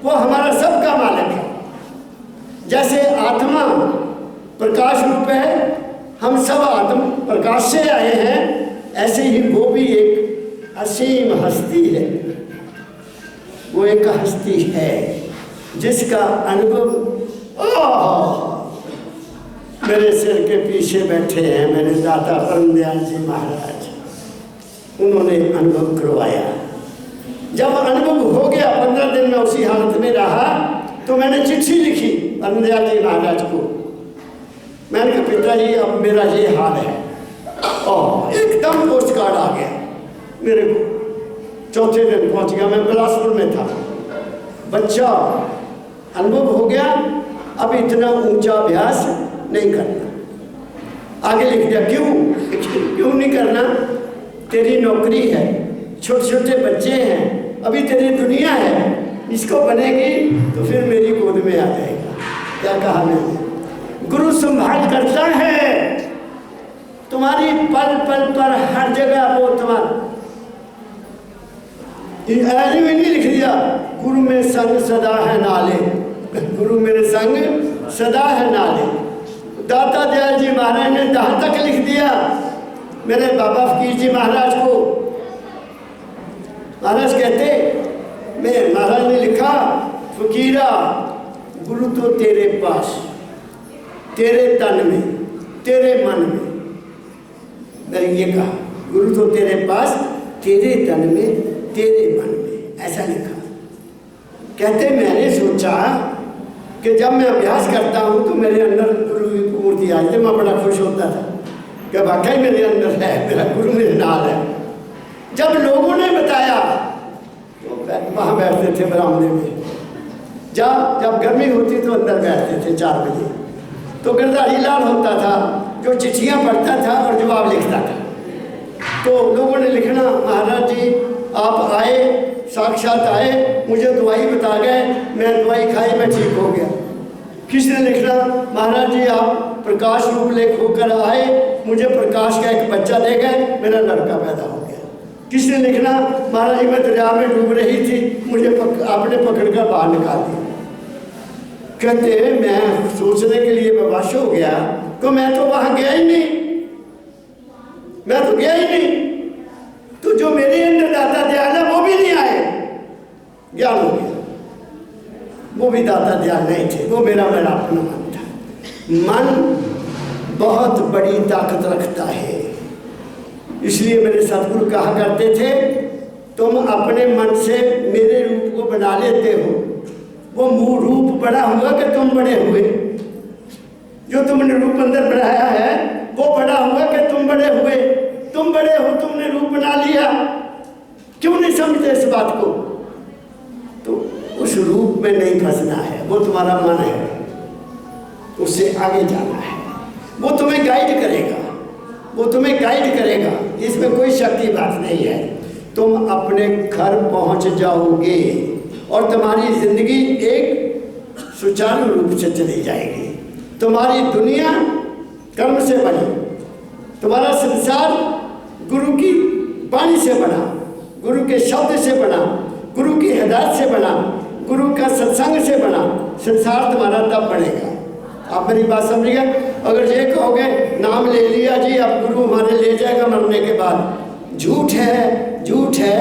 वो हमारा सबका मालिक है। जैसे आत्मा प्रकाश रूप है, हम सब आत्म प्रकाश से आए हैं, ऐसे ही वो भी एक असीम हस्ती है। वो एक हस्ती है जिसका अनुभव मेरे सिर के पीछे बैठे हैं मेरे दादा परम दयाल जी महाराज, उन्होंने अनुभव करवाया। जब अनुभव हो गया, 15 दिन में उसी हालत में रहा, तो मैंने चिट्ठी लिखी परम दयाल जी महाराज को। मैंने कहा पिताजी अब मेरा ये हाल है, और एकदम पोस्ट कार्ड आ गया मेरे को। चौथे दिन पहुंच गया, मैं बिलासपुर में था। बच्चा अनुभव हो गया, अब इतना ऊंचा अभ्यास नहीं करना। आगे लिख दिया, क्यों नहीं करना? तेरी नौकरी है, छोटे छोटे बच्चे हैं, अभी तेरी दुनिया है, इसको बनेगी तो फिर मेरी गोद में आ जाएगा। क्या कहा मैंने? गुरु संभाल करता है तुम्हारी पल पल पर, हर जगह वो तुम्हारा। ऐसे में नहीं लिख दिया गुरु में संग सदा है नाले, गुरु मेरे संग सदा है नाले। दाता दयाल जी महाराज ने जहाँ तक लिख दिया मेरे बाबा फकीर जी महाराज को। महाराज कहते, मैं महाराज ने लिखा, फकीरा गुरु तो तेरे पास, तेरे तन में, तेरे मन में। मैंने ये कहा, गुरु तो तेरे पास, तेरे तन में, तेरे मन में, ऐसा लिखा। कहते मैंने सोचा कि जब मैं अभ्यास करता हूँ तो मेरे अंदर गुरु की मूर्ति आई थी। मैं बड़ा खुश होता था कि वाकई मेरे अंदर है, मेरा गुरु मेरे नाल है। जब लोगों ने बताया तो वहाँ बैठते थे बरामदे में। जब गर्मी होती तो अंदर बैठते थे 4 बजे। तो गिरधारी लाल होता था जो चिट्ठियाँ पढ़ता था और जवाब लिखता था। तो लोगों ने लिखना, महाराज जी आप आए, साक्षात आए, मुझे दवाई बता गए, मैं दवाई खाई, मैं ठीक हो गया। किसी ने लिखना, महाराज जी आप प्रकाश रूप लेख होकर आए, मुझे प्रकाश का एक बच्चा दे गए, मेरा लड़का पैदा हो गया। किसी ने लिखना, महाराज जी मैं दरिया में डूब रही थी, मुझे आपने पकड़कर बाहर निकाल दिया। कहते मैं सोचने के लिए बवाश हो गया कि मैं तो वहाँ गया ही नहीं, मैं तो गया ही नहीं। तो जो मेरे अंदर दाता दयाल है वो भी नहीं आए, ज्ञान हो गया। वो भी दाता दयाल नहीं थे, वो मेरा अपना मन था। मन बहुत बड़ी ताकत रखता है। इसलिए मेरे सतगुरु कहा करते थे, तुम अपने मन से मेरे रूप को बना लेते हो, वो मूल रूप बड़ा हुआ कि तुम बड़े हुए। जो तुमने रूप अंदर बनाया है वो बड़ा हुआ कि तुम बड़े हुए? तुम बड़े हो, तुमने रूप बना लिया, क्यों नहीं समझते इस बात को? तो उस रूप में नहीं फंसना है, वो तुम्हारा मन है, उससे आगे जाना है। वो तुम्हें गाइड करेगा, वो तुम्हें गाइड करेगा, इसमें कोई शक की बात नहीं है। तुम अपने घर पहुंच जाओगे और तुम्हारी जिंदगी एक सुचारू रूप से चली जाएगी। तुम्हारी दुनिया कर्म से बनी, तुम्हारा संसार गुरु की वाणी से बना, गुरु के शब्द से बना, गुरु की हिदायत से बना, गुरु का सत्संग से बना। संसार तुम्हारा तब बनेगा। आप मेरी बात समझिएगा। अगर ये कहोगे नाम ले लिया जी अब गुरु हमारे ले जाएगा मरने के बाद, झूठ है, झूठ है,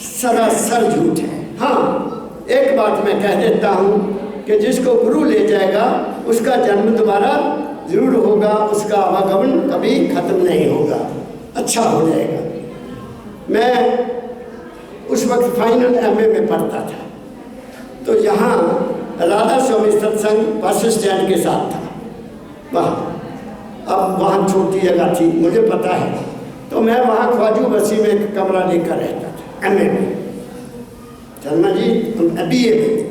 सरासर झूठ है। हाँ, एक बात मैं कह देता हूँ कि जिसको गुरु ले जाएगा उसका जन्म दोबारा जरूर होगा, उसका आवागमन कभी खत्म नहीं होगा, अच्छा हो जाएगा। मैं उस वक्त फाइनल एमए में पढ़ता था, तो यहाँ राधा स्वामी सत्संग बस स्टैंड के साथ था वहाँ। अब वहाँ छोटी जगह थी, मुझे पता है, तो मैं वहाँ ख्वाजू बस्ती में एक कमरा लेकर रहता था एमए में। शर्मा जी BA में,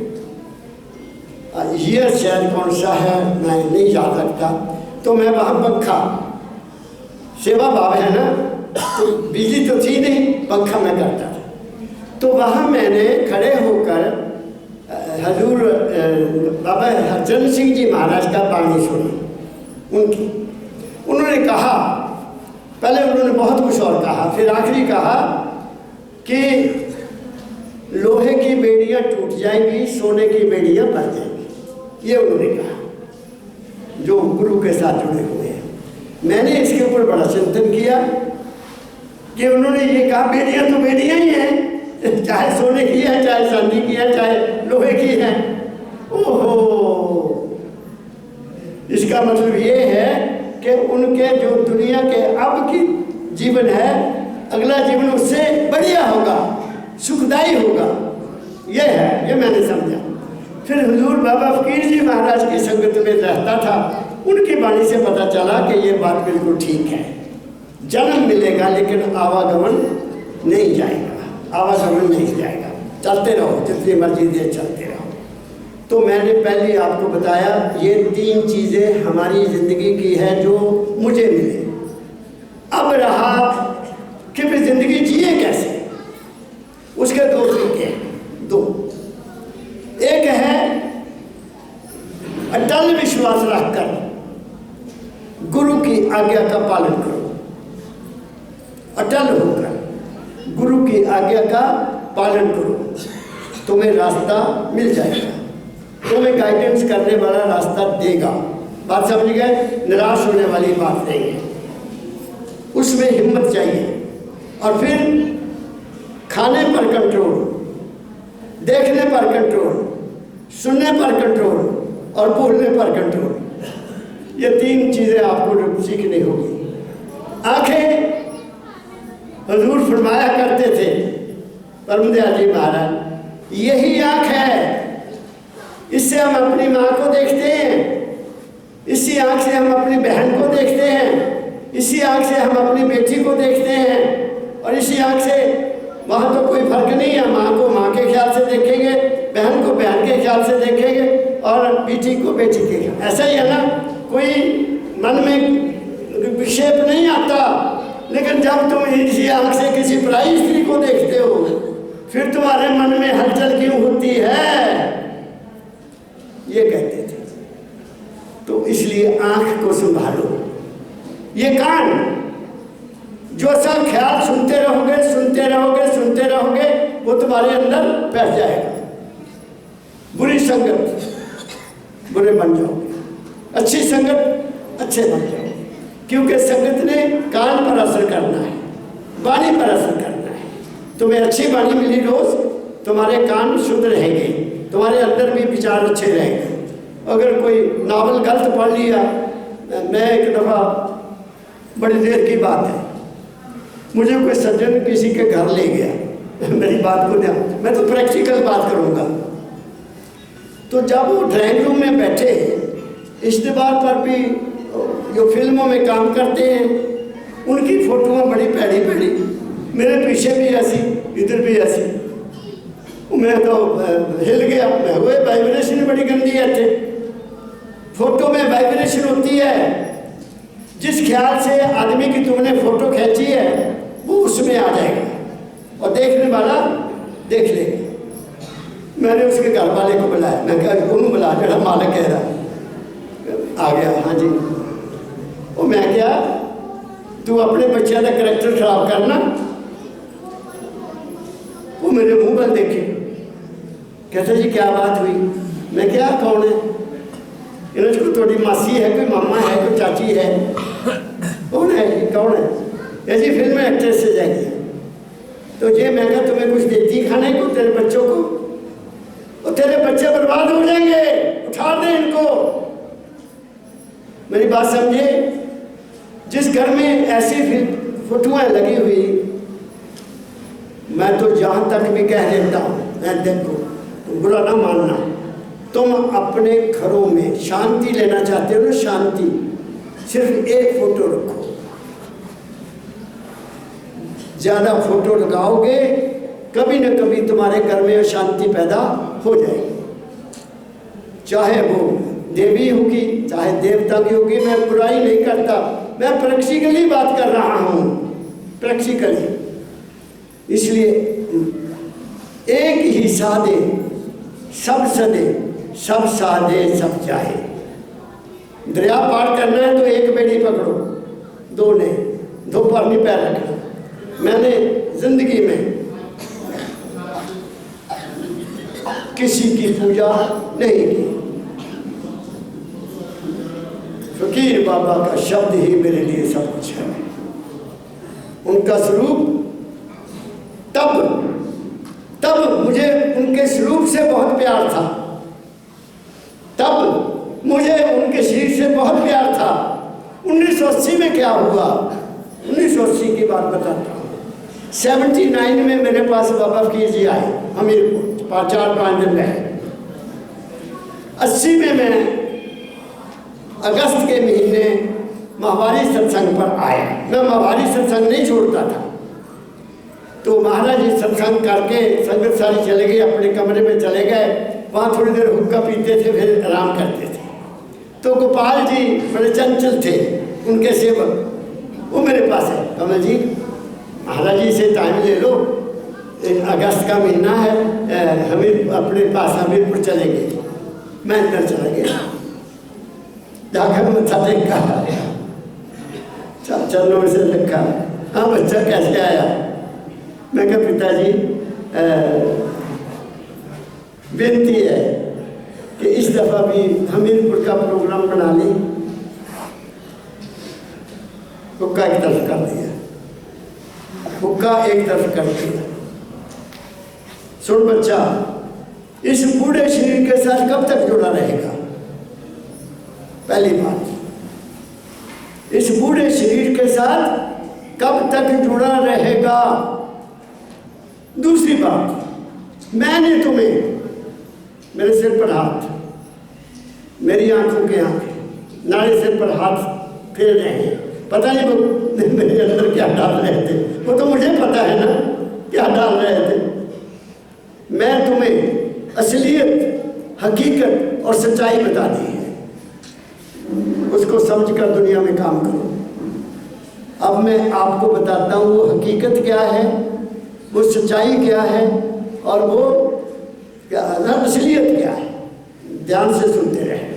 ये शायद कौन सा है मैं नहीं याद रखता। तो मैं वहाँ पंखा, सेवा भाव है ना, तो बिजली तो थी नहीं, पंखा मैं करता था। तो वहाँ मैंने खड़े होकर हजूर बाबा हरचंद सिंह जी महाराज का वाणी सुनी उनकी। उन्होंने कहा, पहले उन्होंने बहुत कुछ और कहा, फिर आखिरी कहा कि लोहे की बेड़ियाँ टूट जाएंगी, सोने की बेड़ियाँ बढ़ जाएंगी। ये उन्होंने कहा जो गुरु के साथ जुड़े हुए हैं। मैंने इसके ऊपर बड़ा चिंतन किया कि उन्होंने ये कहा बेड़ियाँ तो बेड़ियाँ ही हैं, चाहे सोने की है, चाहे चांदी की है, चाहे लोहे की है। ओहो, इसका मतलब ये है कि उनके जो दुनिया के अब की जीवन है, अगला जीवन उससे बढ़िया होगा, सुखदायी होगा। ये है, ये मैंने समझा। फिर हुजूर बाबा फकीर जी महाराज की संगत में रहता था, उनकी वाणी से पता चला कि ये बात बिल्कुल ठीक है। जन्म मिलेगा लेकिन आवागमन नहीं जाएगा, आवागमन नहीं जाएगा, चलते रहो जितनी मर्जी देर चलते रहो। तो मैंने पहले आपको बताया ये 3 चीज़ें हमारी ज़िंदगी की है जो मुझे मिले। अब रहा कि फिर ज़िंदगी जिए कैसे, उसके 2 तरीके हैं। 2, एक है अटल विश्वास रखकर गुरु की आज्ञा का पालन करो, अटल होकर गुरु की आज्ञा का पालन करो, तुम्हें रास्ता मिल जाएगा, तुम्हें गाइडेंस करने वाला रास्ता देगा। बात समझ गए? निराश होने वाली बात नहीं है, उसमें हिम्मत चाहिए। और फिर खाने पर कंट्रोल, देखने पर कंट्रोल, सुनने पर कंट्रोल और बोलने पर कंट्रोल। ये 3 चीज़ें आपको सीखनी होगी। आंखें, हुजूर फरमाया करते थे परमदयाल जी महाराज, यही आँख है, इससे हम अपनी माँ को देखते हैं, इसी आँख से हम अपनी बहन को देखते हैं, इसी आँख से हम अपनी बेटी को देखते हैं, और इसी आँख से वहाँ तो कोई फर्क नहीं है, माँ को माँ के ख्याल से देखेंगे, बहन को बहन के ख्याल से देखेंगे और बेटी को बेटी के ख्याल। ऐसा ही है ना, कोई मन में विक्षेप नहीं आता। लेकिन जब तुम इसी आँख से किसी पराई स्त्री को देखते हो, फिर तुम्हारे मन में हलचल क्यों होती है? ये कहते थे। तो इसलिए आँख को संभालो। ये कान, जो सा ख्याल सुनते रहोगे, सुनते रहोगे, सुनते रहोगे, वो तुम्हारे अंदर बैठ जाएगा। बुरी संगत बुरे बन जाओगे, अच्छी संगत अच्छे बन जाओगे। क्योंकि संगत ने कान पर असर करना है, वाणी पर असर करना है। तुम्हें अच्छी वाणी मिली रोज, तुम्हारे कान शुद्ध रहेंगे, तुम्हारे अंदर भी विचार अच्छे रहेंगे। अगर कोई नावल गलत पढ़ लिया, मैं एक दफ़ा, बड़ी देर की बात है, मुझे कोई सज्जन किसी के घर ले गया, मेरी बात को ध्यान, मैं तो प्रैक्टिकल बात करूँगा। तो जब वो ड्राइंग रूम में बैठे इश्तेबार पर भी जो फिल्मों में काम करते हैं उनकी फोटोआं बड़ी भैड़ी भैड़ी, मेरे पीछे भी ऐसी, इधर भी ऐसी। मैं तो हिल गया, मैं हुए वाइब्रेशन बड़ी गंदी है थे। फोटो में वाइब्रेशन होती है, जिस ख्याल से आदमी की तुमने फोटो खींची है वो उसमें आ जाएगा और देखने वाला देख लेगा। मैंने उसके घर वाले को बुलाया, मैं कहा उन्होंने बुला, जरा मालिक कह रहा आ गया। हाँ जी, वो मैं क्या, तू अपने बच्चे का करैक्टर खराब करना। वो मेरे मुंह पर देखे, कहते जी क्या बात हुई? मैं क्या, कौन है? इन्हें को थोड़ी मासी है, कोई मामा है, कोई चाची है, कौन है जी, कौन है? ऐसी फिल्म में एक्ट्रेस से जाएगी। तो ये मैं क्या तुम्हें कुछ देती खाने को तेरे बच्चों को? और तेरे बच्चे बर्बाद हो जाएंगे, उठा दे इनको। मेरी बात समझे? जिस घर में ऐसी फोटोएं लगी हुई, मैं तो जहां तक भी कह देता हूं, मैं देखो तुम बुरा ना मानना, तुम अपने घरों में शांति लेना चाहते हो ना, शांति, सिर्फ एक फोटो रखो। ज्यादा फोटो लगाओगे कभी न कभी तुम्हारे घर में अशांति पैदा हो जाएगी, चाहे वो देवी होगी चाहे देवता की होगी। मैं बुराई नहीं करता, मैं प्रैक्टिकली बात कर रहा हूँ, प्रैक्टिकली। इसलिए एक ही सादे सब सदे, सब सादे सब चाहे। दरिया पार करना है तो एक बेड़ी पकड़ो, दो नहीं, दो पर नहीं पैर रखना। मैंने जिंदगी में किसी की पूजा नहीं की, फकीर बाबा का शब्द ही मेरे लिए सब कुछ है। उनका स्वरूप, तब मुझे उनके स्वरूप से बहुत प्यार था, तब मुझे उनके शरीर से बहुत प्यार था। 1980 में क्या हुआ, 1980 की बात बताता हूँ। 79 में मेरे पास बाबा फकीर जी आए हमीरपुर, 4-5 दिन रहे। 80 में मैं अगस्त के महीने माहवारी सत्संग पर आया। मैं माहवारी सत्संग नहीं छोड़ता था, तो महाराज जी सत्संग करके संगत सारी चले गए, अपने कमरे में चले गए। वहाँ थोड़ी देर हुक्का पीते थे, फिर आराम करते थे। तो गोपाल जी बड़े चंचल थे, उनके सेवक, वो मेरे पास है। कमल जी महाराज जी से टाइम ले लो, अगस्त का महीना है, हमीर अपने पास हमीरपुर चलेंगे। मैं अंदर चला गया, जाकर मत्था टेका, चरणों से रखा। हाँ बच्चा कैसे आया? मैं कहा पिताजी बेनती है कि इस दफ़ा भी हमीरपुर का प्रोग्राम बना लें। हुक्का एक तरफ कर दिया, हुक्का एक तरफ कर दिया। सुन बच्चा, इस बूढ़े शरीर के साथ कब तक जुड़ा रहेगा? पहली बात, इस बूढ़े शरीर के साथ कब तक जुड़ा रहेगा? दूसरी बात, मैंने तुम्हें, मेरे सिर पर हाथ, मेरी आंखों के आंखें, नारे सिर पर हाथ फेर रहे हैं, पता नहीं वो मेरे अंदर क्या डाल रहे थे, वो तो मुझे पता है ना क्या डाल रहे थे। मैं तुम्हें असलियत, हकीकत और सच्चाई बता दी है, उसको समझकर दुनिया में काम करो। अब मैं आपको बताता हूँ वो हकीकत क्या है, वो सच्चाई क्या है और वो क्या असलियत क्या है। ध्यान से सुनते रहे।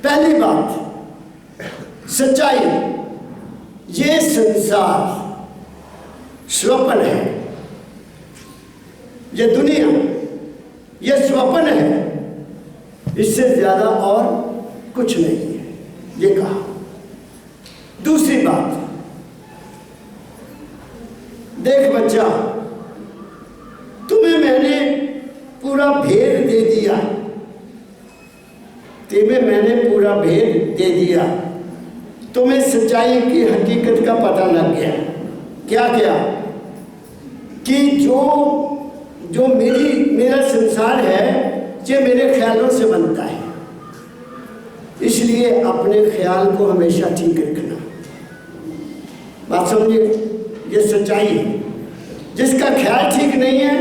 पहली बात, सच्चाई, ये संसार स्वप्न है, ये दुनिया ये स्वप्न है, इससे ज्यादा और कुछ नहीं है, ये कहा। दूसरी बात, देख बच्चा, तुम्हें मैंने पूरा भेद दे दिया, तुम्हें मैंने पूरा भेद दे दिया, तुम्हें सच्चाई की हकीकत का पता लग गया। क्या क्या? कि जो मेरा संसार है ये मेरे ख्यालों से बनता है, इसलिए अपने ख्याल को हमेशा ठीक रखना। बात समझिए, ये सच्चाई है। जिसका ख्याल ठीक नहीं है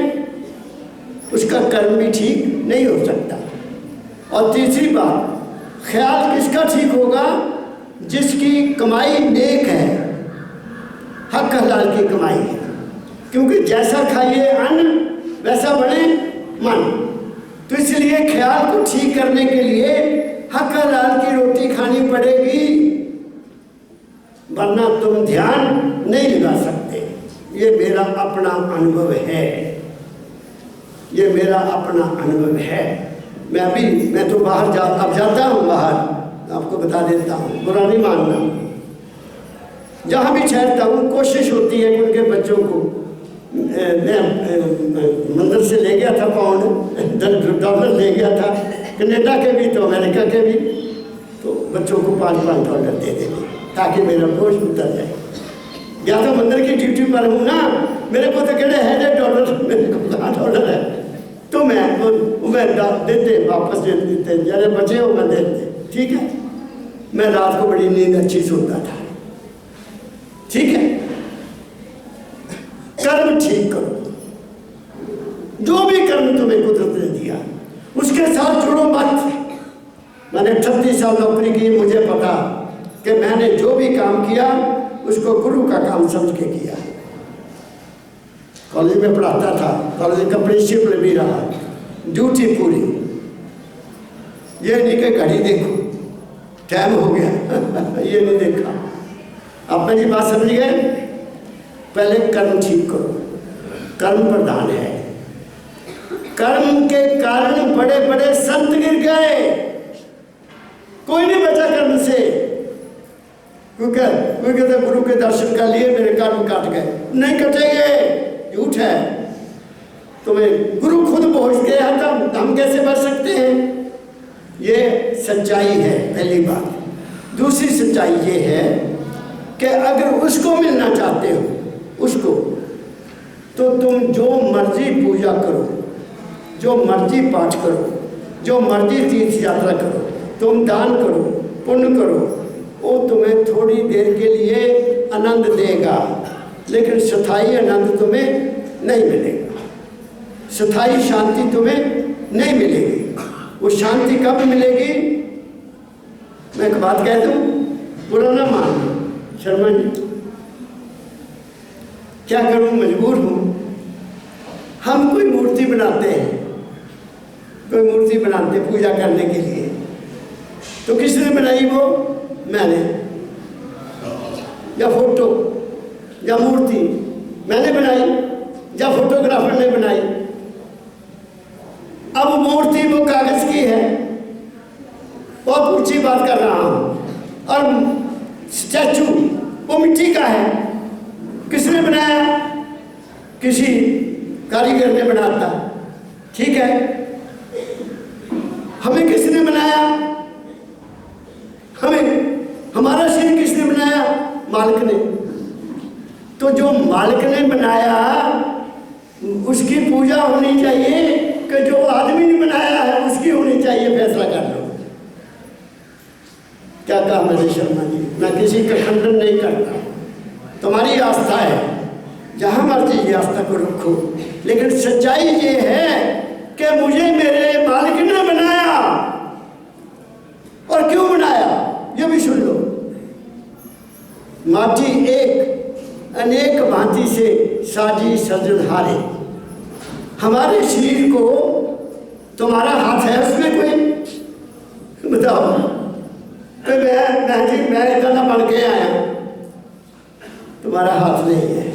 उसका कर्म भी ठीक नहीं हो सकता। और तीसरी बात, ख्याल किसका ठीक होगा? जिसकी कमाई नेक है, हक हलाल की कमाई है। क्योंकि जैसा खाइए अन्न वैसा बने मन। तो इसलिए ख्याल को ठीक करने के लिए हक हलाल की रोटी खानी पड़ेगी, वरना तुम ध्यान नहीं लगा सकते। ये मेरा अपना अनुभव है, ये मेरा अपना अनुभव है। मैं तो बाहर अब जाता हूँ बाहर, आपको बता देता हूँ, बुरा नहीं मानना। जहाँ भी ठहरता हूँ कोशिश होती है कि उनके बच्चों को, मैं मंदिर से ले गया था पाउंड डॉलर ले गया था, कनाडा के भी तो अमेरिका के भी, तो बच्चों को 5-5 डॉलर दे देंगे ताकि मेरा बोझ उतर जाए। या तो मंदिर की ड्यूटी पर हूँ ना, मेरे को तो कहने है $1 मेरे को $1 है, तो मैं देते वापस दे देते, जरा बचे हो मैं देते, ठीक है। मैं रात को बड़ी नींद अच्छी सोता था, ठीक है। कर्म ठीक करो, जो भी कर्म तुम्हें कुदरत ने दिया उसके साथ जुड़ो मत। मैंने 38 साल नौकरी की, मुझे पता कि मैंने जो भी काम किया उसको गुरु का काम समझ के किया। कॉलेज में पढ़ाता था, कॉलेज का प्रिंसिपल भी रहा, ड्यूटी पूरी। ये नहीं कि घड़ी देखो टाइम हो गया ये नहीं देखा। आप मेरी बात समझ गए? पहले कर्म ठीक करो, कर्म प्रधान है। कर्म के कारण बड़े बड़े संत गिर गए, कोई नहीं बचा कर्म से। क्योंकि तो गुरु के दर्शन कर लिए, मेरे कर्म कट गए। नहीं कटेंगे, झूठ है। तुम्हें गुरु खुद पहुंच गया तो हम कैसे बच सकते हैं? ये सच्चाई है पहली बात। दूसरी सच्चाई ये है कि अगर उसको मिलना चाहते हो, उसको, तो तुम जो मर्जी पूजा करो, जो मर्जी पाठ करो, जो मर्जी तीर्थ यात्रा करो, तुम दान करो, पुण्य करो, वो तुम्हें थोड़ी देर के लिए आनंद देगा, लेकिन स्थायी आनंद तुम्हें नहीं मिलेगा, स्थायी शांति तुम्हें नहीं मिलेगी। वो शांति कब मिलेगी? मैं एक बात कह दूं, बुरा ना मानना शर्मा जी, क्या करूं, मजबूर हूं। हम कोई मूर्ति बनाते हैं, कोई मूर्ति बनाते पूजा करने के लिए, तो किसने बनाई? वो मैंने, या फोटो या मूर्ति मैंने बनाई, या फोटोग्राफर ने बनाई। अब मूर्ति वो कागज की है, बहुत ऊंची बात कर रहा हूं, और स्टैचू वो मिट्टी का है। किसने बनाया? किसी कारीगर ने बनाता, ठीक है। हमें किसने बनाया? हमारा शरीर किसने बनाया? मालिक ने। तो जो मालिक ने बनाया उसकी पूजा होनी चाहिए कि जो आदमी ने बनाया है उसकी होनी चाहिए? फैसला कर लो। क्या कहा मैंने शर्मा जी? मैं किसी का खंडन नहीं करता, तुम्हारी आस्था है, जहां मर्जी ये आस्था को रखो, लेकिन सच्चाई ये है कि मुझे मेरे मालिक ने बनाया। और क्यों बनाया ये भी सुन लो। माटी एक अनेक भांति से साजी सृजनहारे। हमारे शरीर को तुम्हारा हाथ है उसमें कोई? बताओ। तो मैं इतना बन के आया, तुम्हारा हाथ नहीं है।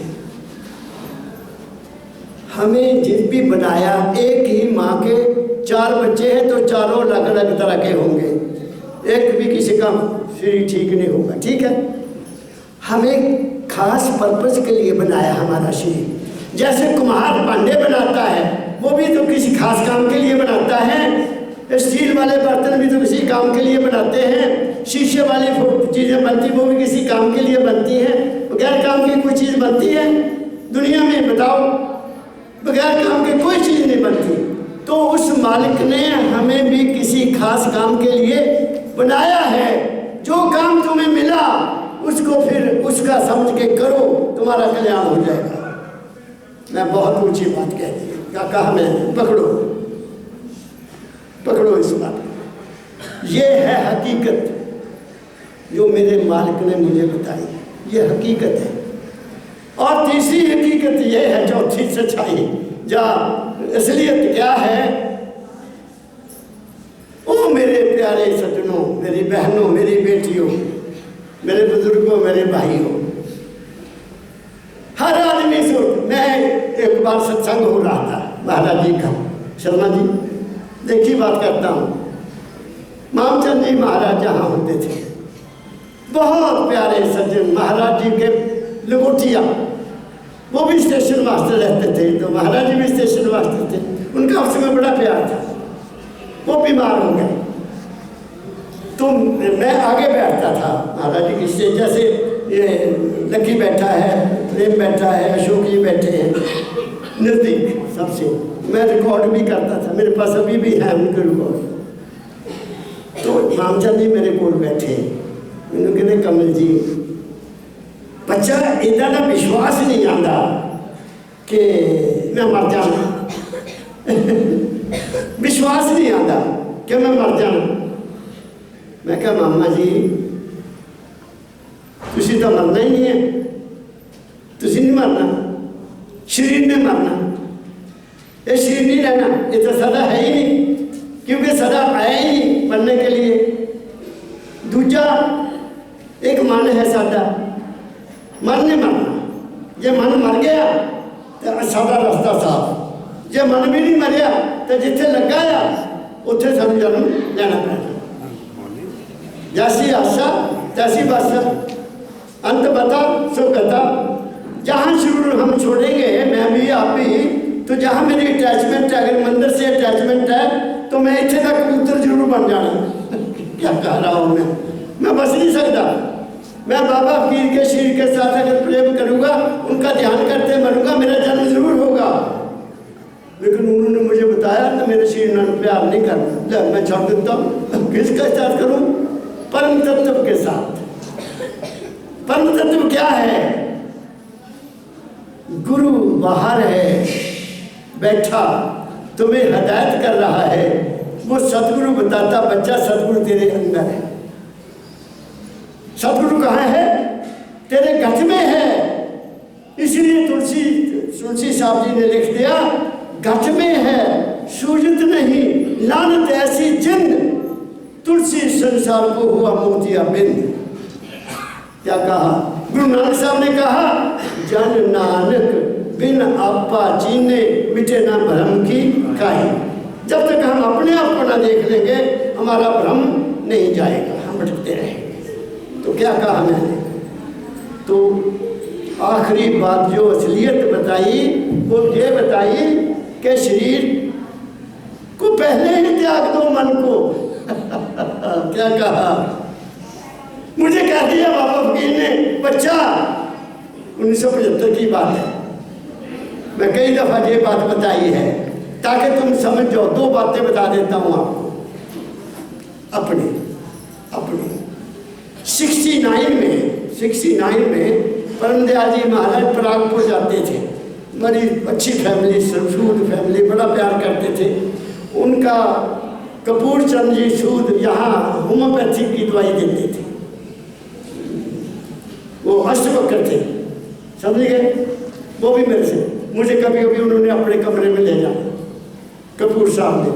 हमें जिस भी बनाया, एक ही माँ के 4 बच्चे हैं तो चारों अलग अलग तरह के होंगे, एक भी किसी का शरीर ठीक नहीं होगा, ठीक है। हमें खास पर्पस के लिए बनाया हमारा शरीर। जैसे कुम्हार भांडे बनाता है, वो भी तो किसी खास काम के लिए बनाता है। स्टील वाले बर्तन भी तो किसी काम के लिए बनाते हैं। शीशे वाली चीज़ें बनती, वो भी किसी काम के लिए बनती हैं। बगैर काम की कोई चीज़ बनती है दुनिया में? बताओ, बगैर काम के कोई चीज़ नहीं बनती। तो उस मालिक ने हमें भी किसी खास काम के लिए बनाया है, जो काम तुम्हें मिला उसको फिर उसका समझ के करो, तुम्हारा कल्याण हो जाएगा। मैं बहुत ऊंची बात कह दी, क्या कहा मैंने? पकड़ो इस बात को। ये है हकीकत जो मेरे मालिक ने मुझे बताई, ये हकीकत है। और तीसरी हकीकत ये है, चौथी सच्चाई या असलियत क्या है? ओ मेरे प्यारे सज्जनों, मेरी बहनों, मेरी बेटियों, मेरे बुजुर्गों, मेरे भाइयों, हर आदमी सोच। मैं एक बार सत्संग हो रहा था महाराज जी का, शर्मा जी देखी बात करता हूँ। मामचंद जी महाराज जहाँ होते थे, बहुत प्यारे सज्जन महाराज जी के लंगोटिया, वो भी स्टेशन मास्टर रहते थे, तो महाराज जी भी स्टेशन मास्टर थे। उनका उसमें बड़ा प्यार था। वो बीमार हो गए तो मैं आगे बैठता था महाराज जी की स्टेज, जैसे ये लकी बैठा है, प्रेम बैठा है, अशोक जी बैठे हैं नज़दीक सबसे। मैं रिकॉर्ड भी करता था, मेरे पास अभी भी है उनके रिकॉर्ड। तो रामचंद जी मेरे को बैठे, मैंने कहते कमल जी बच्चा इदा का विश्वास नहीं आता कि मैं मर जाना विश्वास नहीं आता कि मैं मर जाना। मैं कहा मामा जी तुसी तो मरना ही नहीं है, तुसी नहीं मरना, शरीर ने मरना, ये शरीर नहीं रहना, ये तो सदा है ही नहीं, क्योंकि सदा आया ही नहीं मरने के लिए। दूजा एक मन है साडा, मन नहीं मरना, जे मन मर गया तो साडा रास्ता साफ, जे मन भी नहीं मरिया तो जिथे लगा आ उत्थे सानू जन्म लेना पैना। जैसी आशा तैसी बाशा, अंत बता सो कथा। जहाँ शुरू हम छोड़ेंगे, मैं भी आप भी, तो जहाँ मेरी अटैचमेंट है, अगर मंदिर से अटैचमेंट है तो मैं इतने तक कबूतर जरूर बन जाना क्या कह रहा हूँ मैं बच नहीं सकता। मैं बाबा फकीर के शरीर के साथ अगर प्रेम करूँगा, उनका ध्यान करते मरूंगा, मेरा जन्म जरूर होगा। लेकिन उन्होंने मुझे बताया ना मेरे शरीर ने प्यार नहीं करना, मैं छोड़ देता हूँ। किसके साथ करूँ? परम तत्व के साथ। परम तत्व क्या है? गुरु बाहर है बैठा, तुम्हें हिदायत कर रहा है, वो सतगुरु बताता बच्चा सतगुरु तेरे अंदर है। सतगुरु कहाँ है? तेरे गठ में है। इसलिए तुलसी साहब जी ने लिख दिया, गठ में है सूझत नहीं, लानत ऐसी जिंद, तुलसी संसार को हुआ मोतिया बिंद। क्या कहा? गुरु नानक साहब ने कहा, जन नानक बिन आपा जीने, मिटे ना भ्रम की काई। जब तक हम अपने आप को ना देख लेंगे, हमारा भ्रम नहीं जाएगा, हम भटकते रहेंगे। तो क्या कहा मैंने? तो आखिरी बात जो असलियत बताई वो ये बताई कि शरीर को पहले ही त्याग दो मन को। क्या कहा? मुझे कह दिया बाबा फकीर ने, बच्चा 1975 की बात है, मैं कई दफ़ा ये बात बताई है ताकि तुम समझ जाओ। दो बातें बता देता हूँ आपको अपने 69 में परम दयाल जी महाराज परागपुर जाते थे। बड़ी अच्छी फैमिली, सूद फैमिली, बड़ा प्यार करते थे। उनका कपूर चंद जी सूद यहाँ होम्योपैथिक की दवाई देते थे, वो अष्टवक्र थे, समझ गए? वो भी मेरे से, मुझे कभी कभी उन्होंने अपने कमरे में ले जाना, कपूर साहब ने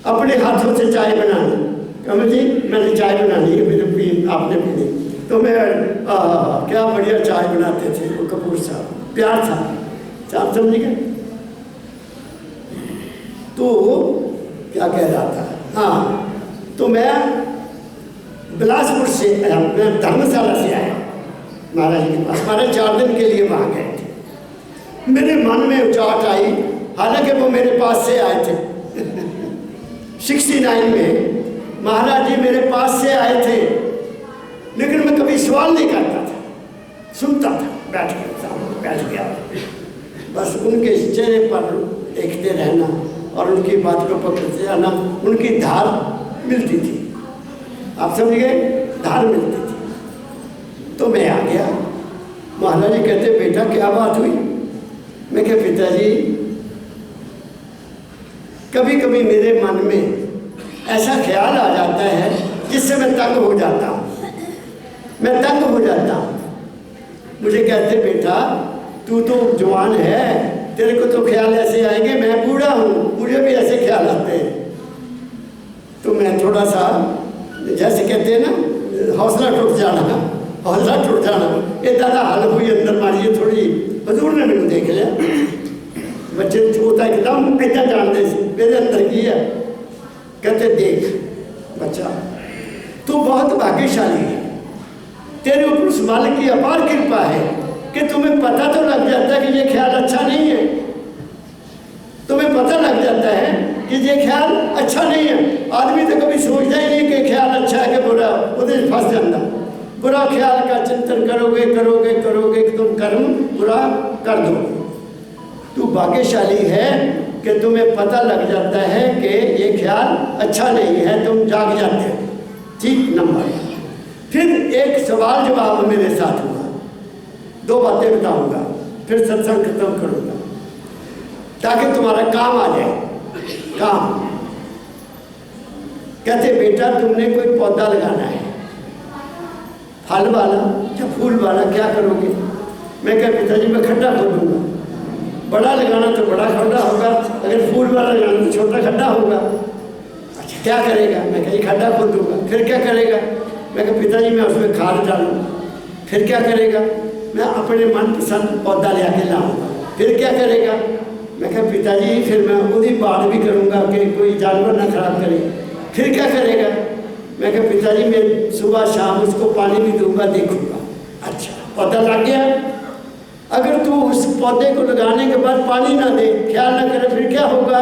अपने हाथों से चाय बनानी। कमल जी मैंने चाय बनानी है, मेरे पी आपने पीनी। तो मैं क्या बढ़िया चाय बनाते थे वो कपूर साहब, प्यार था साहब, समझ गए? तो क्या कह रहा था? हाँ, तो मैं बिलासपुर से, मैं धर्मशाला से आया महाराज के पास। महाराज 4 दिन के लिए वहाँ गए थे। मेरे मन में उचाट आई, हालांकि वो मेरे पास से आए थे 69 में महाराज जी मेरे पास से आए थे, लेकिन मैं कभी सवाल नहीं करता था, सुनता था, बैठ गया बस उनके चेहरे पर देखते रहना और उनकी बात को पकड़ते रहना, उनकी धार मिलती थी। आप समझ गए, धार मिलती थी। तो मैं आ गया, महाराज जी कहते बेटा क्या बात हुई? मैं कहा पिताजी कभी कभी मेरे मन में ऐसा ख्याल आ जाता है जिससे मैं तंग हो जाता हूँ, मैं तंग हो जाता हूँ। मुझे कहते बेटा तू तो जवान है, तेरे को तो ख्याल ऐसे आएंगे, मैं बूढ़ा हूँ, मुझे भी ऐसे ख्याल आते हैं। तो मैं थोड़ा सा जैसे कहते हैं ना हौसला टूट जाना, हौसला टूट जाना, ये दादा हाल हुई अंदर मारिए थोड़ी, हजूर ने मैंने देख लिया बच्चे होता एकदम ऐसा जानते मेरे अंदर की है। कहते देख बच्चा तू बहुत भाग्यशाली है, तेरे ऊपर उस मालिक की अपार कृपा है कि तुम्हें पता तो लग जाता है कि ये ख्याल अच्छा नहीं है, तुम्हें पता लग जाता है कि ये ख्याल अच्छा नहीं है। आदमी तो कभी सोचता ही नहीं कि ख्याल अच्छा है कि बुरा, उधर फंस जाता। बुरा ख्याल का चिंतन करोगे करोगे करोगे कि तुम कर्म बुरा कर दोगे। तू भाग्यशाली है कि तुम्हें पता लग जाता है कि ये ख्याल अच्छा नहीं है, तुम जाग जाते हो। ठीक नंबर। फिर एक सवाल जवाब मेरे साथ हुआ, दो बातें बताऊंगा फिर सत्संग खत्म करूंगा ताकि तुम्हारा काम आ जाए। काम कहते बेटा तुमने कोई पौधा लगाना है, फल वाला या फूल वाला, क्या करोगे? मैं क्या पिताजी मैं खड्डा खोदूंगा। बड़ा लगाना तो बड़ा खड्डा होगा, अगर फूल वाला लगाना तो छोटा खड्डा होगा। अच्छा क्या करेगा? मैं कहीं खड्डा खोदूंगा। फिर क्या करेगा? मैं कहा पिताजी मैं उसमें खाद डालूँ। फिर क्या करेगा? मैं अपने मनपसंद पौधा ले आके लाऊंगा। फिर क्या करेगा? मैं कहा पिताजी फिर मैं उसकी बात भी करूंगा कि कोई जानवर ना खराब करे। फिर क्या करेगा? मैं कहा पिताजी मैं सुबह शाम उसको पानी भी दूंगा, देखूंगा। अच्छा पौधा लग गया। अगर तू उस पौधे को लगाने के बाद पानी ना दे, ख्याल ना करे, फिर क्या होगा?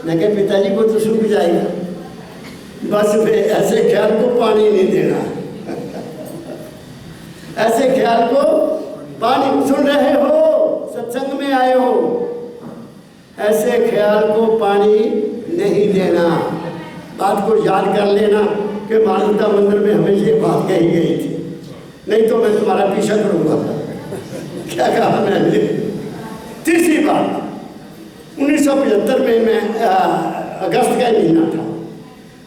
मैं कहा पिताजी वो तो सूख जाएगा। बस फिर ऐसे ख्याल को पानी नहीं देना ऐसे ख्याल को पानी, सुन रहे हो, सत्संग में आए हो, ऐसे ख्याल को पानी नहीं देना। बात को याद कर लेना कि मानवता मंदिर में हमें ये बात कही गई थी, नहीं तो मैं तुम्हारा पीछा करूंगा। क्या कहा मैंने? तीसरी बात 1975 में मैं अगस्त का महीना था,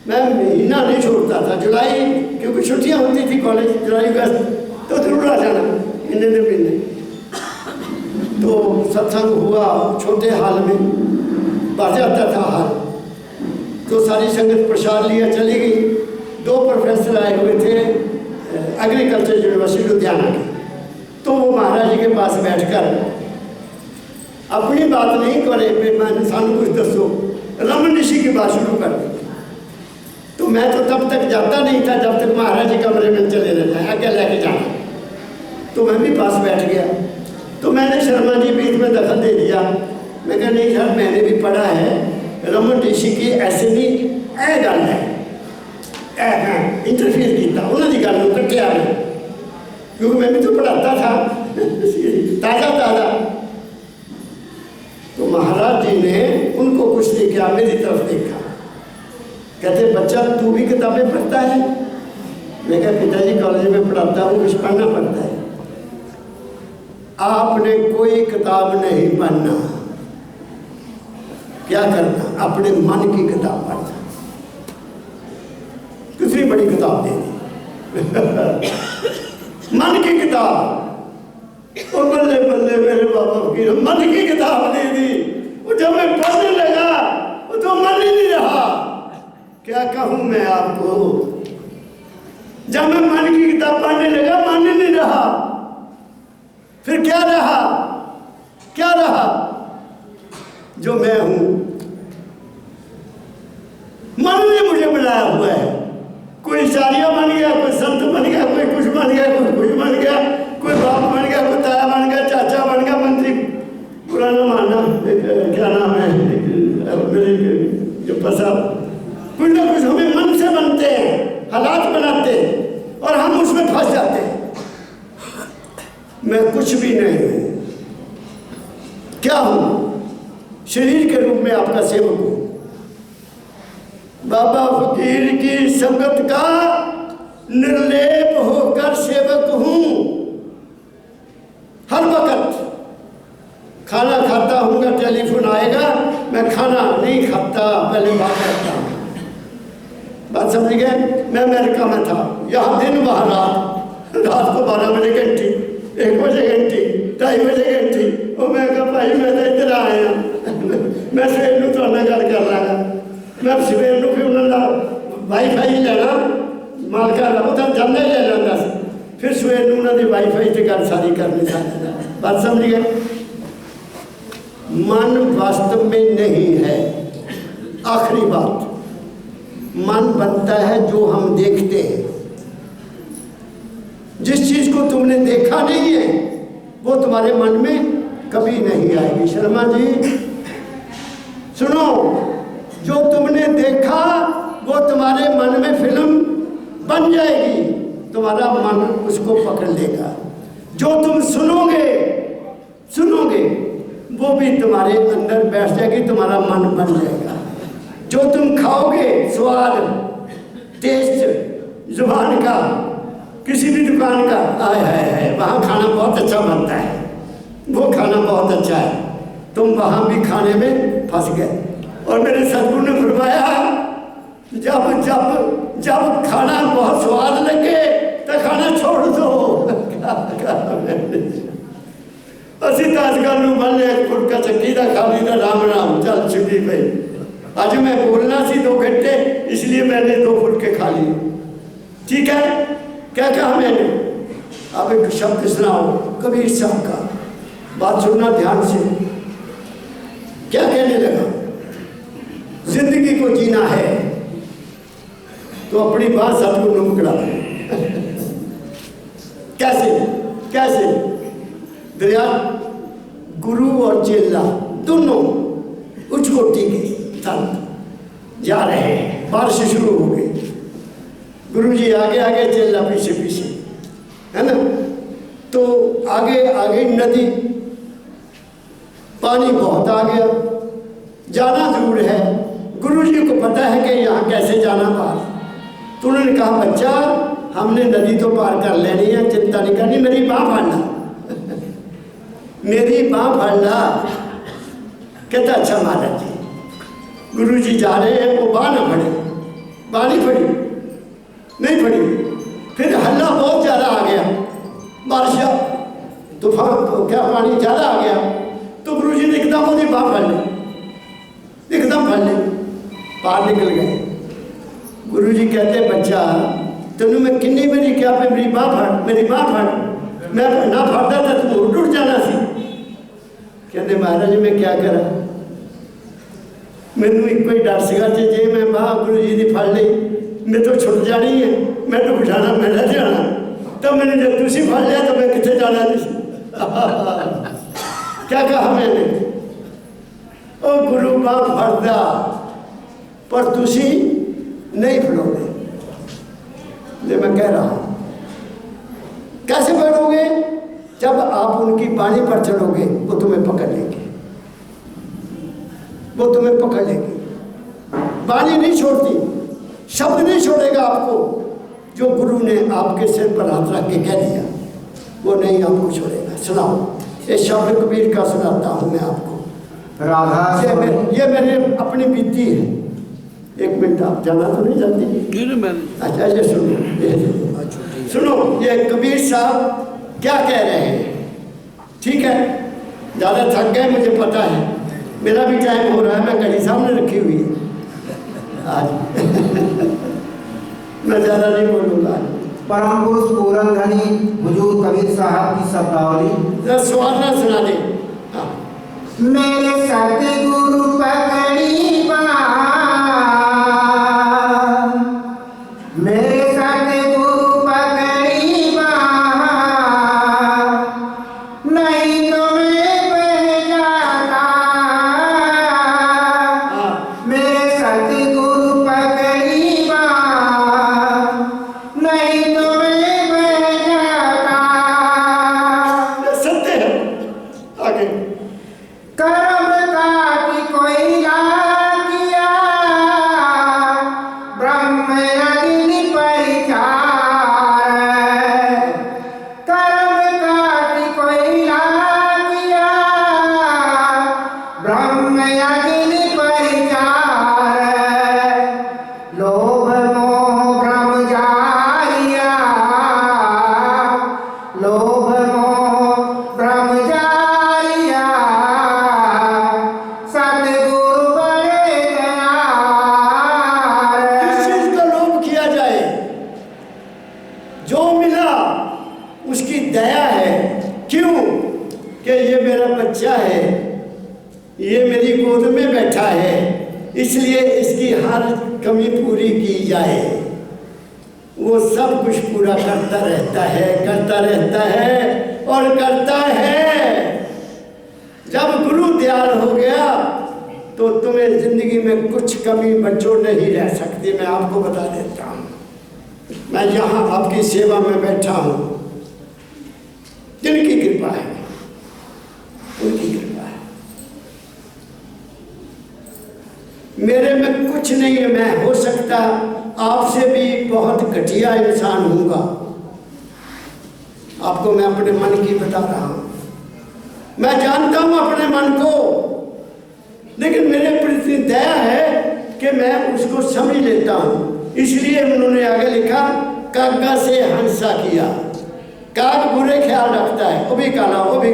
मैं महीना नहीं छोड़ता था, जुलाई क्योंकि छुट्टियां होती थी कॉलेज, जुलाई अगस्त तो जरूर आ जाना महीने दो महीने। तो सत्संग हुआ छोटे हाल में, बढ़ जाता था हाल, तो सारी संगत प्रसाद लिया चली गई। दो प्रोफेसर आए हुए थे एग्रीकल्चर यूनिवर्सिटी लुधियाना के, तो वो महाराज जी के पास बैठकर अपनी बात नहीं करे, मैंने सानू कुछ दसो, रमन ऋषि की बात शुरू कर दी। तो मैं तो तब तक जाता नहीं था जब तक महाराज जी कमरे में चले न जाए, आगे लेके जाना। तो मैं भी पास बैठ गया। तो मैंने शर्मा जी बीच में दखल दे दिया। मैं कहा नहीं सर मैंने भी पढ़ा है, रमन ऋषि की ऐसे नहीं ए गल है, इंटरफेयर किया उन्होंने गल में कट्टिया में, क्योंकि मैं भी तो पढ़ाता था ताज़ा ताज़ा। तो महाराज जी ने उनको कुछ नहीं किया, मेरी तरफ देखा, कहते बच्चा तू भी किताबें पढ़ता है? मैं कहा पिताजी कॉलेज में पढ़ाता हूँ, कुछ पढ़ना पड़ता है। आपने कोई किताब नहीं पढ़ना, क्या करना? अपने मन की किताब पढ़ना। कितनी बड़ी किताब दे दी मन की किताब। और बल्ले बल्ले मेरे बाबा की मन की किताब दे दी। वो जब मैं पढ़ने लगा वो तो मन ही नहीं रहा। क्या कहूँ मैं आपको, जब मैं मन की किताब पढ़ने लगा मन ही नहीं रहा। फिर क्या रहा? क्या रहा? जो मैं हूं, मन ने मुझे बनाया हुआ है। कोई शारिया बन गया, कोई संत बन गया, कोई कुछ बन गया, कोई कुछ बन गया, कोई बाप बन गया, कोई ताया बन गया, चाचा बन गया, मंत्री, पुराना माना क्या नाम है मेरे जो पसा, कुछ ना कुछ हमें मन से बनते हैं, हालात बनाते हैं और हम उसमें फंस जाते हैं। मैं कुछ भी नहीं हूं। क्या हूं? शरीर के रूप में आपका सेवक हूं। बाबा फकीर की संगत का निर्लेप होकर सेवक हूं। हर वक्त खाना खाता हूँगा, टेलीफोन आएगा, मैं खाना नहीं खाता, पहले बात करता हूँ। बात समझ गए? मैं अमेरिका में था, यहाँ दिन वहाँ रात को 12 बजे घंटी, 1 बजे घंटी, 2:30 बजे घंटी। और मैं कहा भाई मैं तो इधर आया मैं सवेर को तुहाडे नाल गल कर रहा। मैं सवेर को भी उन्होंने वाईफाई लेना, मालका का उधर जाना ही ले लेंदा सी, फिर सवेर को उन्होंने वाईफाई से गल सारी करनी सारी। बात समझ गए? मन वास्तव में नहीं है। आखिरी बात, मन बनता है जो हम देखते हैं। जिस चीज को तुमने देखा नहीं है वो तुम्हारे मन में कभी नहीं आएगी। शर्मा जी सुनो, जो तुमने देखा वो तुम्हारे मन में फिल्म बन जाएगी, तुम्हारा मन उसको पकड़ लेगा। जो तुम सुनोगे वो भी तुम्हारे अंदर बैठ जाएगी, तुम्हारा मन बन जाएगा। जो तुम खाओगे, स्वाद, टेस्ट जुबान का, किसी भी दुकान का, आय है वहाँ खाना बहुत अच्छा बनता है, वो खाना बहुत अच्छा है, तुम वहाँ भी खाने में फंस गए। और मेरे सदगुरु ने फरमाया जब जब जब खाना बहुत स्वाद लगे तो खाना छोड़ दो। असी तो अजकल बल्ले फुलका चक्की का खा ली, राम राम चल छुट्टी पई। आज मैं बोलना सी 2 घंटे, इसलिए मैंने 2 फुलके खा लिए। ठीक है, क्या कहा मैंने? अब एक शब्द सुनाओ कबीर साहब का, बात सुनना ध्यान से। क्या कहने लगा? जिंदगी को जीना है तो अपनी बात सतगुरु ने पकड़ा। कैसे कैसे? दरिया गुरु और चेला दोनों उच्च कोटि के संत जा रहे हैं, बारिश शुरू हो गई, गुरु जी आगे आगे, चेला पीछे पीछे, है ना। तो आगे आगे नदी, पानी बहुत आ गया, जाना जरूर है। गुरु जी को पता है कि यहाँ कैसे जाना पार। तो उन्होंने कहा बच्चा हमने नदी तो पार कर लेनी है, चिंता नहीं करनी, मेरी बाँह फाड़ना मेरी बाँह फाड़ना। कहता अच्छा महाराज जी। गुरु जी जा रहे हैं, वो बाँह ना फड़े, बाँह नहीं फड़ी, नहीं फड़ी। फिर हल्ला बहुत ज़्यादा आ गया, बारिश तूफान, तो क्या पानी ज़्यादा आ गया, तो गुरु जी ने एकदम वो बाँह फाड़ ली, एकदम फाड़ ली, पार निकल गए। गुरु जी कहते बच्चा तेनों मैं किन्नी मेरी क्या पे मेरी बाँह फाड़, मेरी बाँह फाड़, मैं ना फाड़ता था तुम उठ जाना सी। कहते महाराज मैं क्या करा, मैनू एक ही डर सगा जे मैं बाँह गुरु जी की फड़ ली मैं तो छुट जानी है, मैं तो बिठाना मैं रह जाना, तो मैंने जब तुसी फड़ लिया तो मैं कितने जाना नहीं। क्या कहा मैंने? ओ गुरु बाँह फड़दा पर तुसी नहीं फड़ोगे। मैं कह रहा हूँ कैसे फड़ोगे? जब आप उनकी बाणी पर चढ़ोगे वो तुम्हें पकड़ लेगी, वो तुम्हें पकड़ लेगी। बाणी नहीं छोड़ती, शब्द नहीं छोड़ेगा आपको। जो गुरु ने आपके सिर पर हाथ रख के कह दिया वो नहीं आपको छोड़ेगा। सुनाओ ये शब्द कबीर का सुनाता हूँ मैं आपको। राधा ये मेरे अपनी बीती है। 1 मिनट, आप जाना तो नहीं जानती? अच्छा ये सुनो, ये कबीर साहब क्या कह रहे हैं। ठीक है, ज़्यादा थक गए मुझे पता है, मेरा भी टाइम हो रहा है, मैं घड़ी सामने रखी हुई है आज। मैं ज़्यादा नहीं बोलूँगा। परम पुरुष पूरन धनी हुजूर कबीर साहब की शब्दावली सवाल ना सुना दे। मेरे सतगुरु पकड़ी बाँह, मेरे सतगुरु पकड़ी बाँह, नहीं तो मैं बह जाता। मेरे सतगुरु पकड़ी बाँह, नहीं तो मैं बह जाता। सत्य है। आगे कर्म का कोई लाज बच्चा है, ये मेरी गोद में बैठा है, इसलिए इसकी हर कमी पूरी की जाए। वो सब कुछ पूरा करता रहता है, करता रहता है और करता है। जब गुरु दयाल हो गया तो तुम्हें जिंदगी में कुछ कमी बच्चों नहीं रह सकती। मैं आपको बता देता हूँ, मैं यहाँ आपकी सेवा में बैठा हूँ, जिनकी कृपा है, उनकी कृपा है। मेरे में कुछ नहीं है, मैं हो सकता आपसे भी बहुत घटिया इंसान हूँगा। आपको मैं अपने मन की बता रहा हूँ, मैं जानता हूँ अपने मन को, लेकिन मेरे प्रति दया है कि मैं उसको समझ लेता हूँ। इसलिए उन्होंने आगे लिखा, कागा से हंसा किया। काग बुरे ख्याल रखता है, वो भी काला, वो भी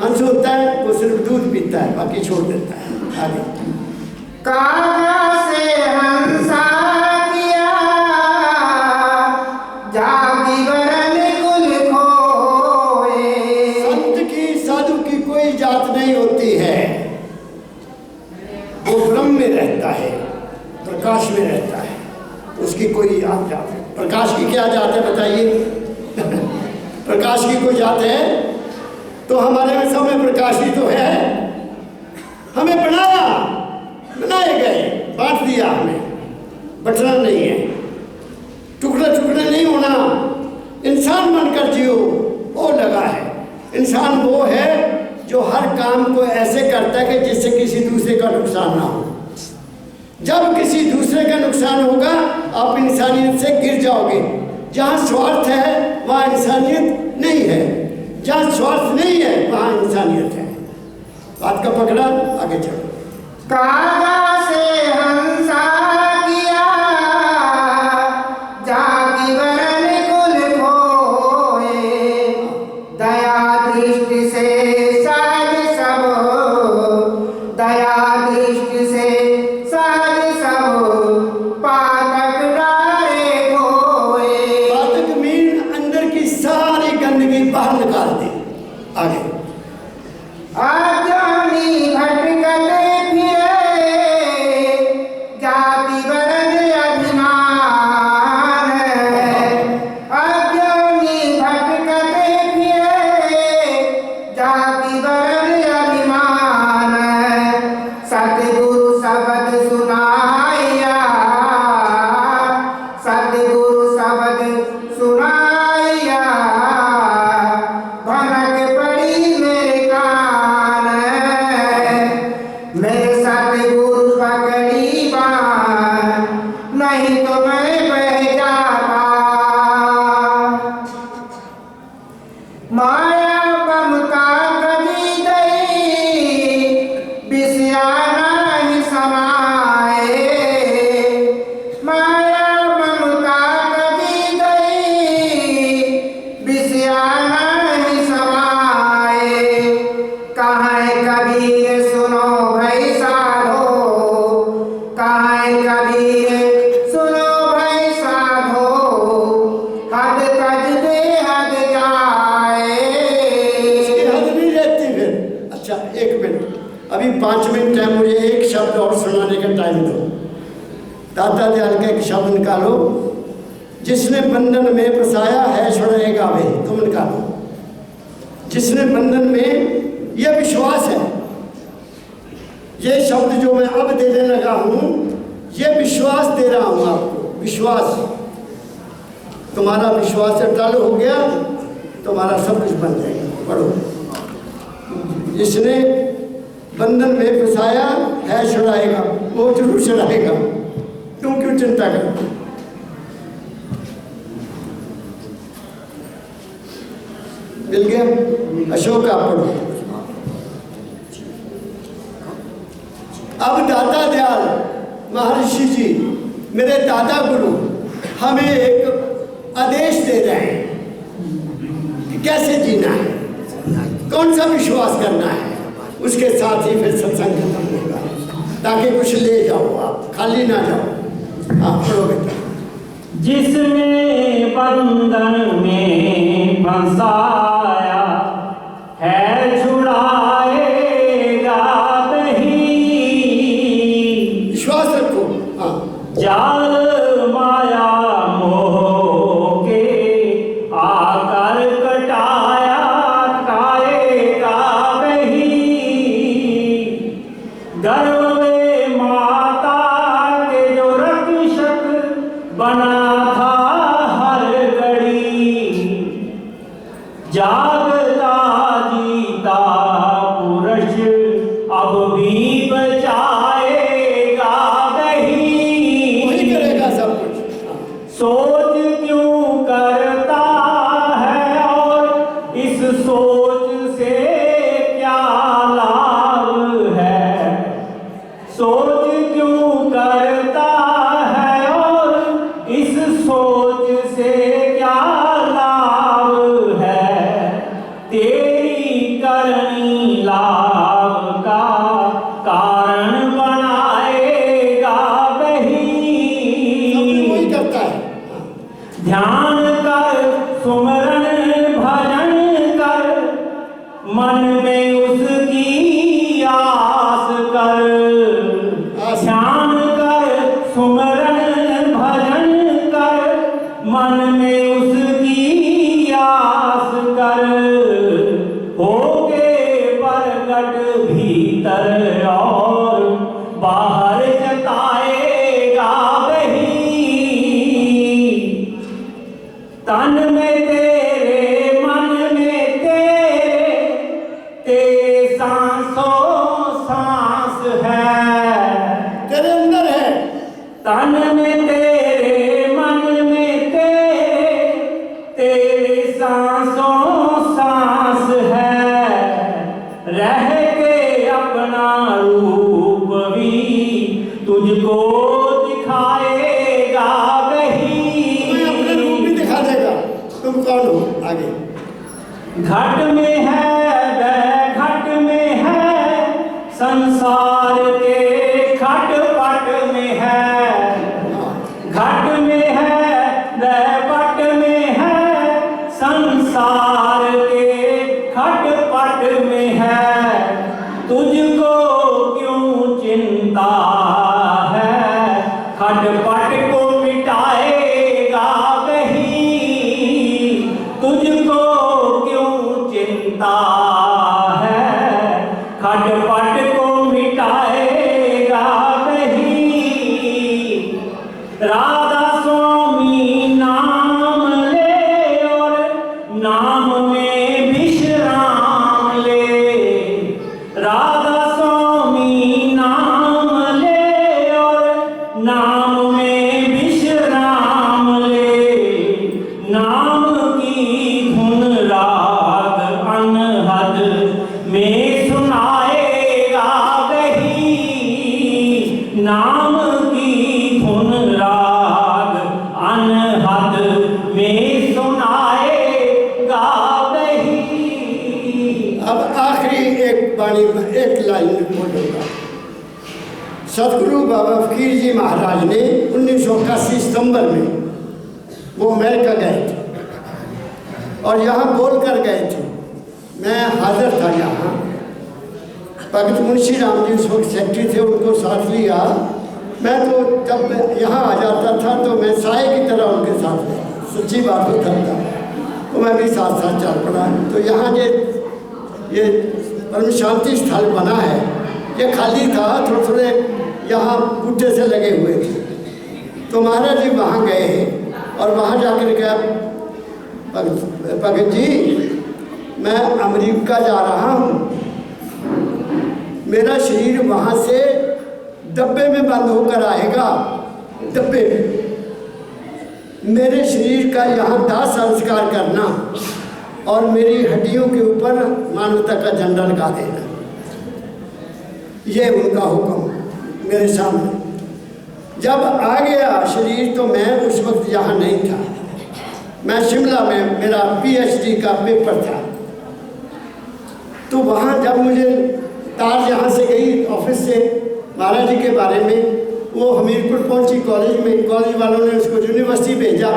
हंस होता है, वो सिर्फ दूध पीता है, बाकी छोड़ देता है। आगे, कागा से हंसा किया, जाति वरन कुल खोए। संत की, साधु की कोई जात नहीं होती है, वो ब्रह्म में रहता है, प्रकाश में रहता है, उसकी कोई जात है। प्रकाश की क्या जात है बताइए? प्रकाश की कोई जात है? तो हमारे में सब में प्रकाश ही तो है। हमें बनाए गए, बांट दिया हमें, बटना नहीं है, टुकड़े टुकड़े नहीं होना। इंसान बनकर जियो, वो लगा है। इंसान वो है जो हर काम को ऐसे करता है कि जिससे किसी दूसरे का नुकसान ना हो। जब किसी दूसरे का नुकसान होगा, आप इंसानियत से गिर जाओगे। जहाँ स्वार्थ है वहाँ इंसानियत नहीं है, जहाँ स्वार्थ नहीं है वहाँ इंसानियत है। बात का पकड़ा, आगे चलो। कागा से हंसा किया, जाति वरन कुल खोए। दया दृष्टि से सहज सब, दया दृष्टि से सहज सब, पातक डारे खोए। पातक मीन अंदर की सारी गंदगी बाहर निकाल दी। आगे, अज्ञानी भटकते फिरे, जाति वरन अभिमान है। अज्ञानी भटकते फिरे, जाति वरन अभिमान है। सतगुरु शब्द सुनाया, सतगुरु शब्द सुनाया, भनक पड़ी मेरे कान। मेरे सतगुरु पकड़ी बाण, नहीं तो मैं बह जाता। माया ममता कदी दई, बिसया नहीं समाए। माया ममता कदी दई, बिसया नहीं समाए। कहाँ कबीर सुनो भाई साधो, कहाँ कबीर सुनो भाई साधो, हद तज बेहद जाए। इसकी हद नहीं रहती फिर। अच्छा, एक मिनट, अभी 5 मिनट है, मुझे एक शब्द और सुनाने का टाइम दो। दाता दयाल का एक शब्द निकालो, जिसने बंधन में फंसाया है छुड़ाएगा वे। तुम निकालो, जिसने बंधन में, यह विश्वास है। ये शब्द जो मैं अब देने लगा हूँ, ये विश्वास दे रहा हूँ आपको। विश्वास, तुम्हारा विश्वास अटल हो गया, तुम्हारा सब कुछ बन जाएगा। पढ़ो, जिसने बंधन में फंसाया है छुड़ाएगा, वो जरूर छुड़ाएगा। तुम क्यों चिंता करो? मिल गया? अशोक आप पढ़ो। अब दाता दयाल महर्षि जी, मेरे दादा गुरु, हमें एक आदेश दे रहे हैं कि कैसे जीना है, कौन सा विश्वास करना है। उसके साथ ही फिर सत्संग खत्म होगा, ताकि कुछ ले जाओ, आप खाली ना जाओ। हाँ, पढ़ो बेटा। जिसने बंधन में फंसाया है छुड़ा हाँ, जाल माया मोह के आकर कटाया खाएगा वही, गर्भ में माता के जो रक्षक बना था हर घड़ी, जागता जीता पुरुष अब भी बचाएगा वही वही। करेगा सब कुछ। हाँ, सोच क्यों करता है और इस सोच से क्या लाभ है, सोच क्यों करता है और इस सोच से क्या लाभ है, तेरी करनी लाभ का कारण बनाएगा सब वही वही। करता है। हाँ, ध्यान कर सुमरन भजन कर, मन में उसकी आस कर, आस। ध्यान कर सुमरन भजन कर, मन में उसकी आस कर, होके प्रगट भीतर और बाहर जताएगा वही। तन में तेरे मन में तेरे सांसों सांस है, तेरे अंदर है। तन में तेरे मन में तेरे सांसों सांस है, रह के अपना रूप भी तुझको दिखाएगा तुम्हें अपने रूप भी वही। दिखा देगा तुम कौन हो। आगे घट में है वह घट में है, संसार के खटपट में है, हाँ, घट में है वह पट में है, संसार के खटपट में है, तुझको क्यों चिंता है, खटपट को मिटाएगा वही, तुझको क्यों चिंता है, खटपट को मिटाएगा वही। राधा स्वामी नाम ले और नाम में विश्राम ले, राधा स्वामी नाम ले और नाम में विश्राम ले, नाम की धुन राग अनहद में सुनाएगा वही, नाम की धुन राग अनहद में सुनाएगा वही। अब आखिरी एक बाणी में एक लाइन में बोलूंगा। सतगुरु बाबा फकीर जी महाराज ने 1981 सितंबर में वो अमेरिका गए थे और यहाँ बोल कर गए थे। मैं हाजिर था यहाँ। भगत मुंशी राम जी उस वक्त सेक्रेटरी थे, उनको साथ लिया। मैं तो जब यहाँ आ जाता था तो मैं साए की तरह उनके साथ रहता, सच्ची बात हो करता, तो मैं भी साथ साथ चल पड़ा। तो यहाँ ये परम शांति स्थल बना है, ये खाली था, थोड़े थोड़े यहाँ बूटे से लगे हुए थे। तो महाराज जी वहाँ गए और वहाँ जाकर क्या, भगत जी मैं अमेरिका जा रहा हूँ, मेरा शरीर वहाँ से डब्बे में बंद होकर आएगा, डब्बे में मेरे शरीर का यहाँ दाह संस्कार करना और मेरी हड्डियों के ऊपर मानवता का झंडा लगा देना। ये उनका हुक्म मेरे सामने। जब आ गया शरीर तो मैं उस वक्त यहाँ नहीं था, मैं शिमला में, मेरा पीएचडी का पेपर था। तो वहाँ जब मुझे तार यहाँ से गई ऑफिस से महाराज जी के बारे में, वो हमीरपुर पहुँची कॉलेज में, कॉलेज वालों ने उसको यूनिवर्सिटी भेजा।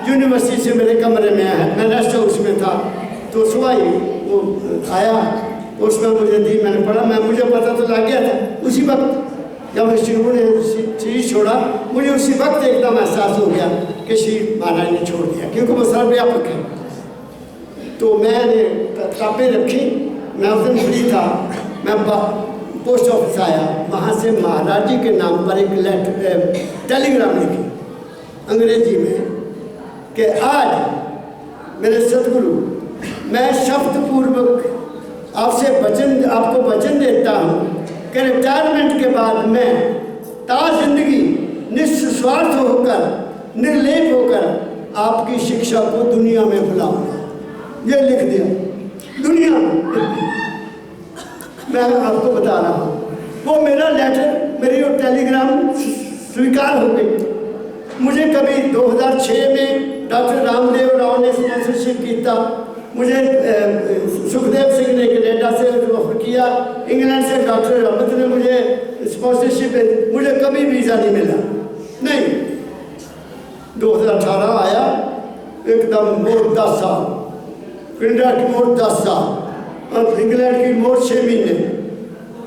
यूनिवर्सिटी से मेरे कमरे में आया, मैं रेस्ट हाउस में था। तो सुबह ही वो आया, उसमें मुझे दी, मैंने पढ़ा, मुझे पता तो लग गया था उसी वक्त। जब मैं शिवू ने शरीर छोड़ा, मुझे उसी वक्त एकदम एहसास हो गया कि शरीर महाराज ने छोड़ दिया, क्योंकि वो सर्वव्यापक है। तो मैंने किताबें रखी, मैं उस दिन फ्री था, मैं पोस्ट ऑफिस आया, वहाँ से महाराज जी के नाम पर एक लेटर टेलीग्राम लिखी अंग्रेजी में कि आज मेरे सतगुरु, मैं शब्दपूर्वक आपको वचन देता हूँ कि रिटायरमेंट के बाद मैं जिंदगी निस्वार्थ होकर, निर्लेप होकर आपकी शिक्षा को दुनिया में फैलाऊंगा। ये लिख दिया दुनिया में। मैं आपको बता रहा हूँ, वो मेरा लेटर, मेरी वो टेलीग्राम स्वीकार हो गई। मुझे कभी 2006 में डॉक्टर रामदेव राव ने स्पॉन्सरशिप की था, मुझे सुखदेव सिंह ने कनाडा से ऑफर किया, इंग्लैंड से डॉक्टर रमत ने मुझे स्पॉन्सरशिप, मुझे कभी वीज़ा नहीं मिला। नहीं, 2018 आया, एकदम मोट 10 साल, कनाडा की मोट 10 साल और इंग्लैंड की मोट 6 महीने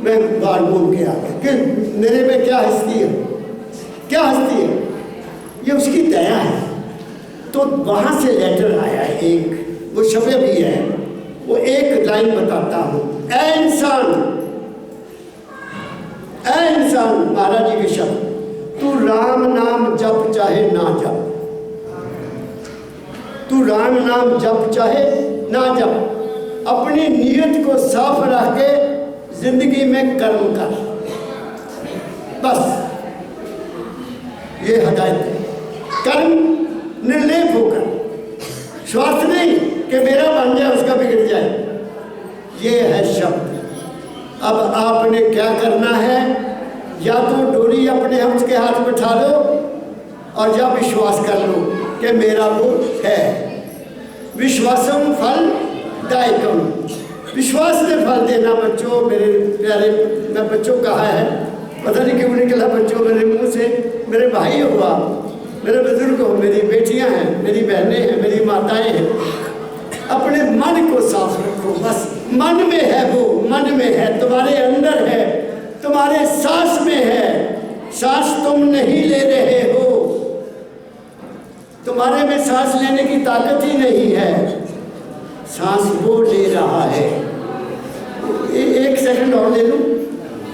मैं बाहर घूम के आ गया कि मेरे में क्या हस्ती है, क्या हस्ती है, ये उसकी दया है। तो वहाँ से लेटर आया एक, वो छपे भी है, वो एक लाइन बताता हूँ। ऐ इंसान, महाराज जी के शब्द, तू राम नाम जप चाहे ना जप, तू राम नाम जप चाहे ना जप, अपनी नीयत को साफ रख के जिंदगी में कर्म कर, बस ये हिदायत है। कर्म निर्लेप होकर, स्वार्थ नहीं कि मेरा बन जाए उसका बिगड़ जाए, ये है शब्द। अब आपने क्या करना है, या तो डोरी अपने हम के हाथ बिठा लो और या विश्वास कर लो कि मेरा वो है। विश्वासम फल दायकम, विश्वास ने फल देना। बच्चों मेरे प्यारे, मैं बच्चों कहा है, पता नहीं क्यों निकला बच्चों मेरे मुंह से। मेरे भाई हो आप, मेरे बुजुर्ग हो, मेरी बेटियां हैं, मेरी बहनें हैं, मेरी माताएं हैं। अपने मन को साफ रखो, बस मन में है, वो मन में है, तुम्हारे अंदर है, तुम्हारे सांस में है। सांस तुम नहीं ले रहे हो, तुम्हारे में सांस लेने की ताकत ही नहीं है, सांस वो ले रहा है। एक सेकंड और ले लूं,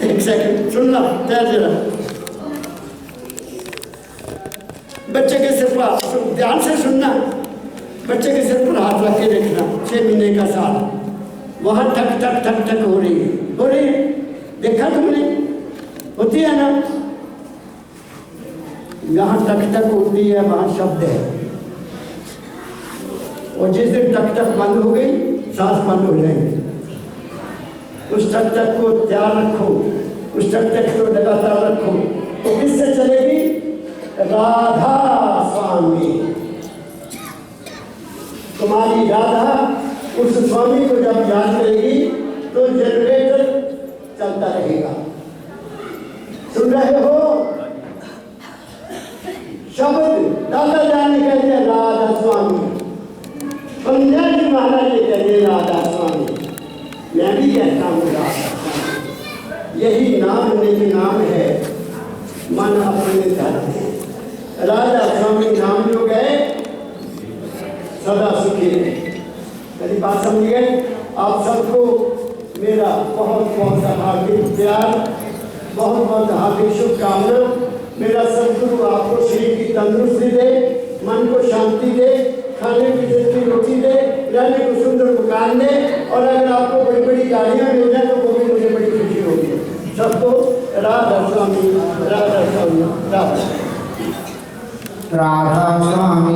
एक सेकंड सुनना, तैयार जरा। बच्चे के सिर पर ध्यान से सुनना, बच्चे के सिर पर हाथ रख के देखना, 6 महीने का साल, वहां ठक ठक ठक ठक हो रही है, हो रही है, देखा तुमने, होती है ना, यहाँ टक टक होती है, वहाँ शब्द है। और जिस दिन टक टक बंद हो गई, सांस बंद हो जाएगी। उस टक टक को तैयार रखो, उस टक टक को लगातार रखो। तो किससे चलेगी? राधा स्वामी, तुम्हारी राधा उस स्वामी को जब याद करेगी तो जनरेटर चलता रहेगा। सुन रहे हो? शब्द दादा जाने कहते हैं राधा स्वामी, पंजा जी महाराज जी कहते हैं राधा स्वामी, मैं भी कहता हूँ राधा स्वामी। यही नाम नहीं नाम है, मन अपने धर्म है। राधा स्वामी नाम जो गए सदा सुखी रहे। मेरी बात समझिए? आप सबको मेरा बहुत बहुत हार्दिक प्यार, बहुत बहुत हार्दिक शुभकामना। मेरा सदगुरु आपको शरीर की तंदुरुस्ती दे, मन को शांति दे, खाने पीने की रोटी दे, रहने को सुंदर मकान दे, और अगर आपको बड़ी बड़ी गाड़ियाँ मिल जाए तो वो भी मुझे बड़ी खुशी होगी। सबको राधा स्वामी, राधा स्वामी, राधा राधा स्वामी।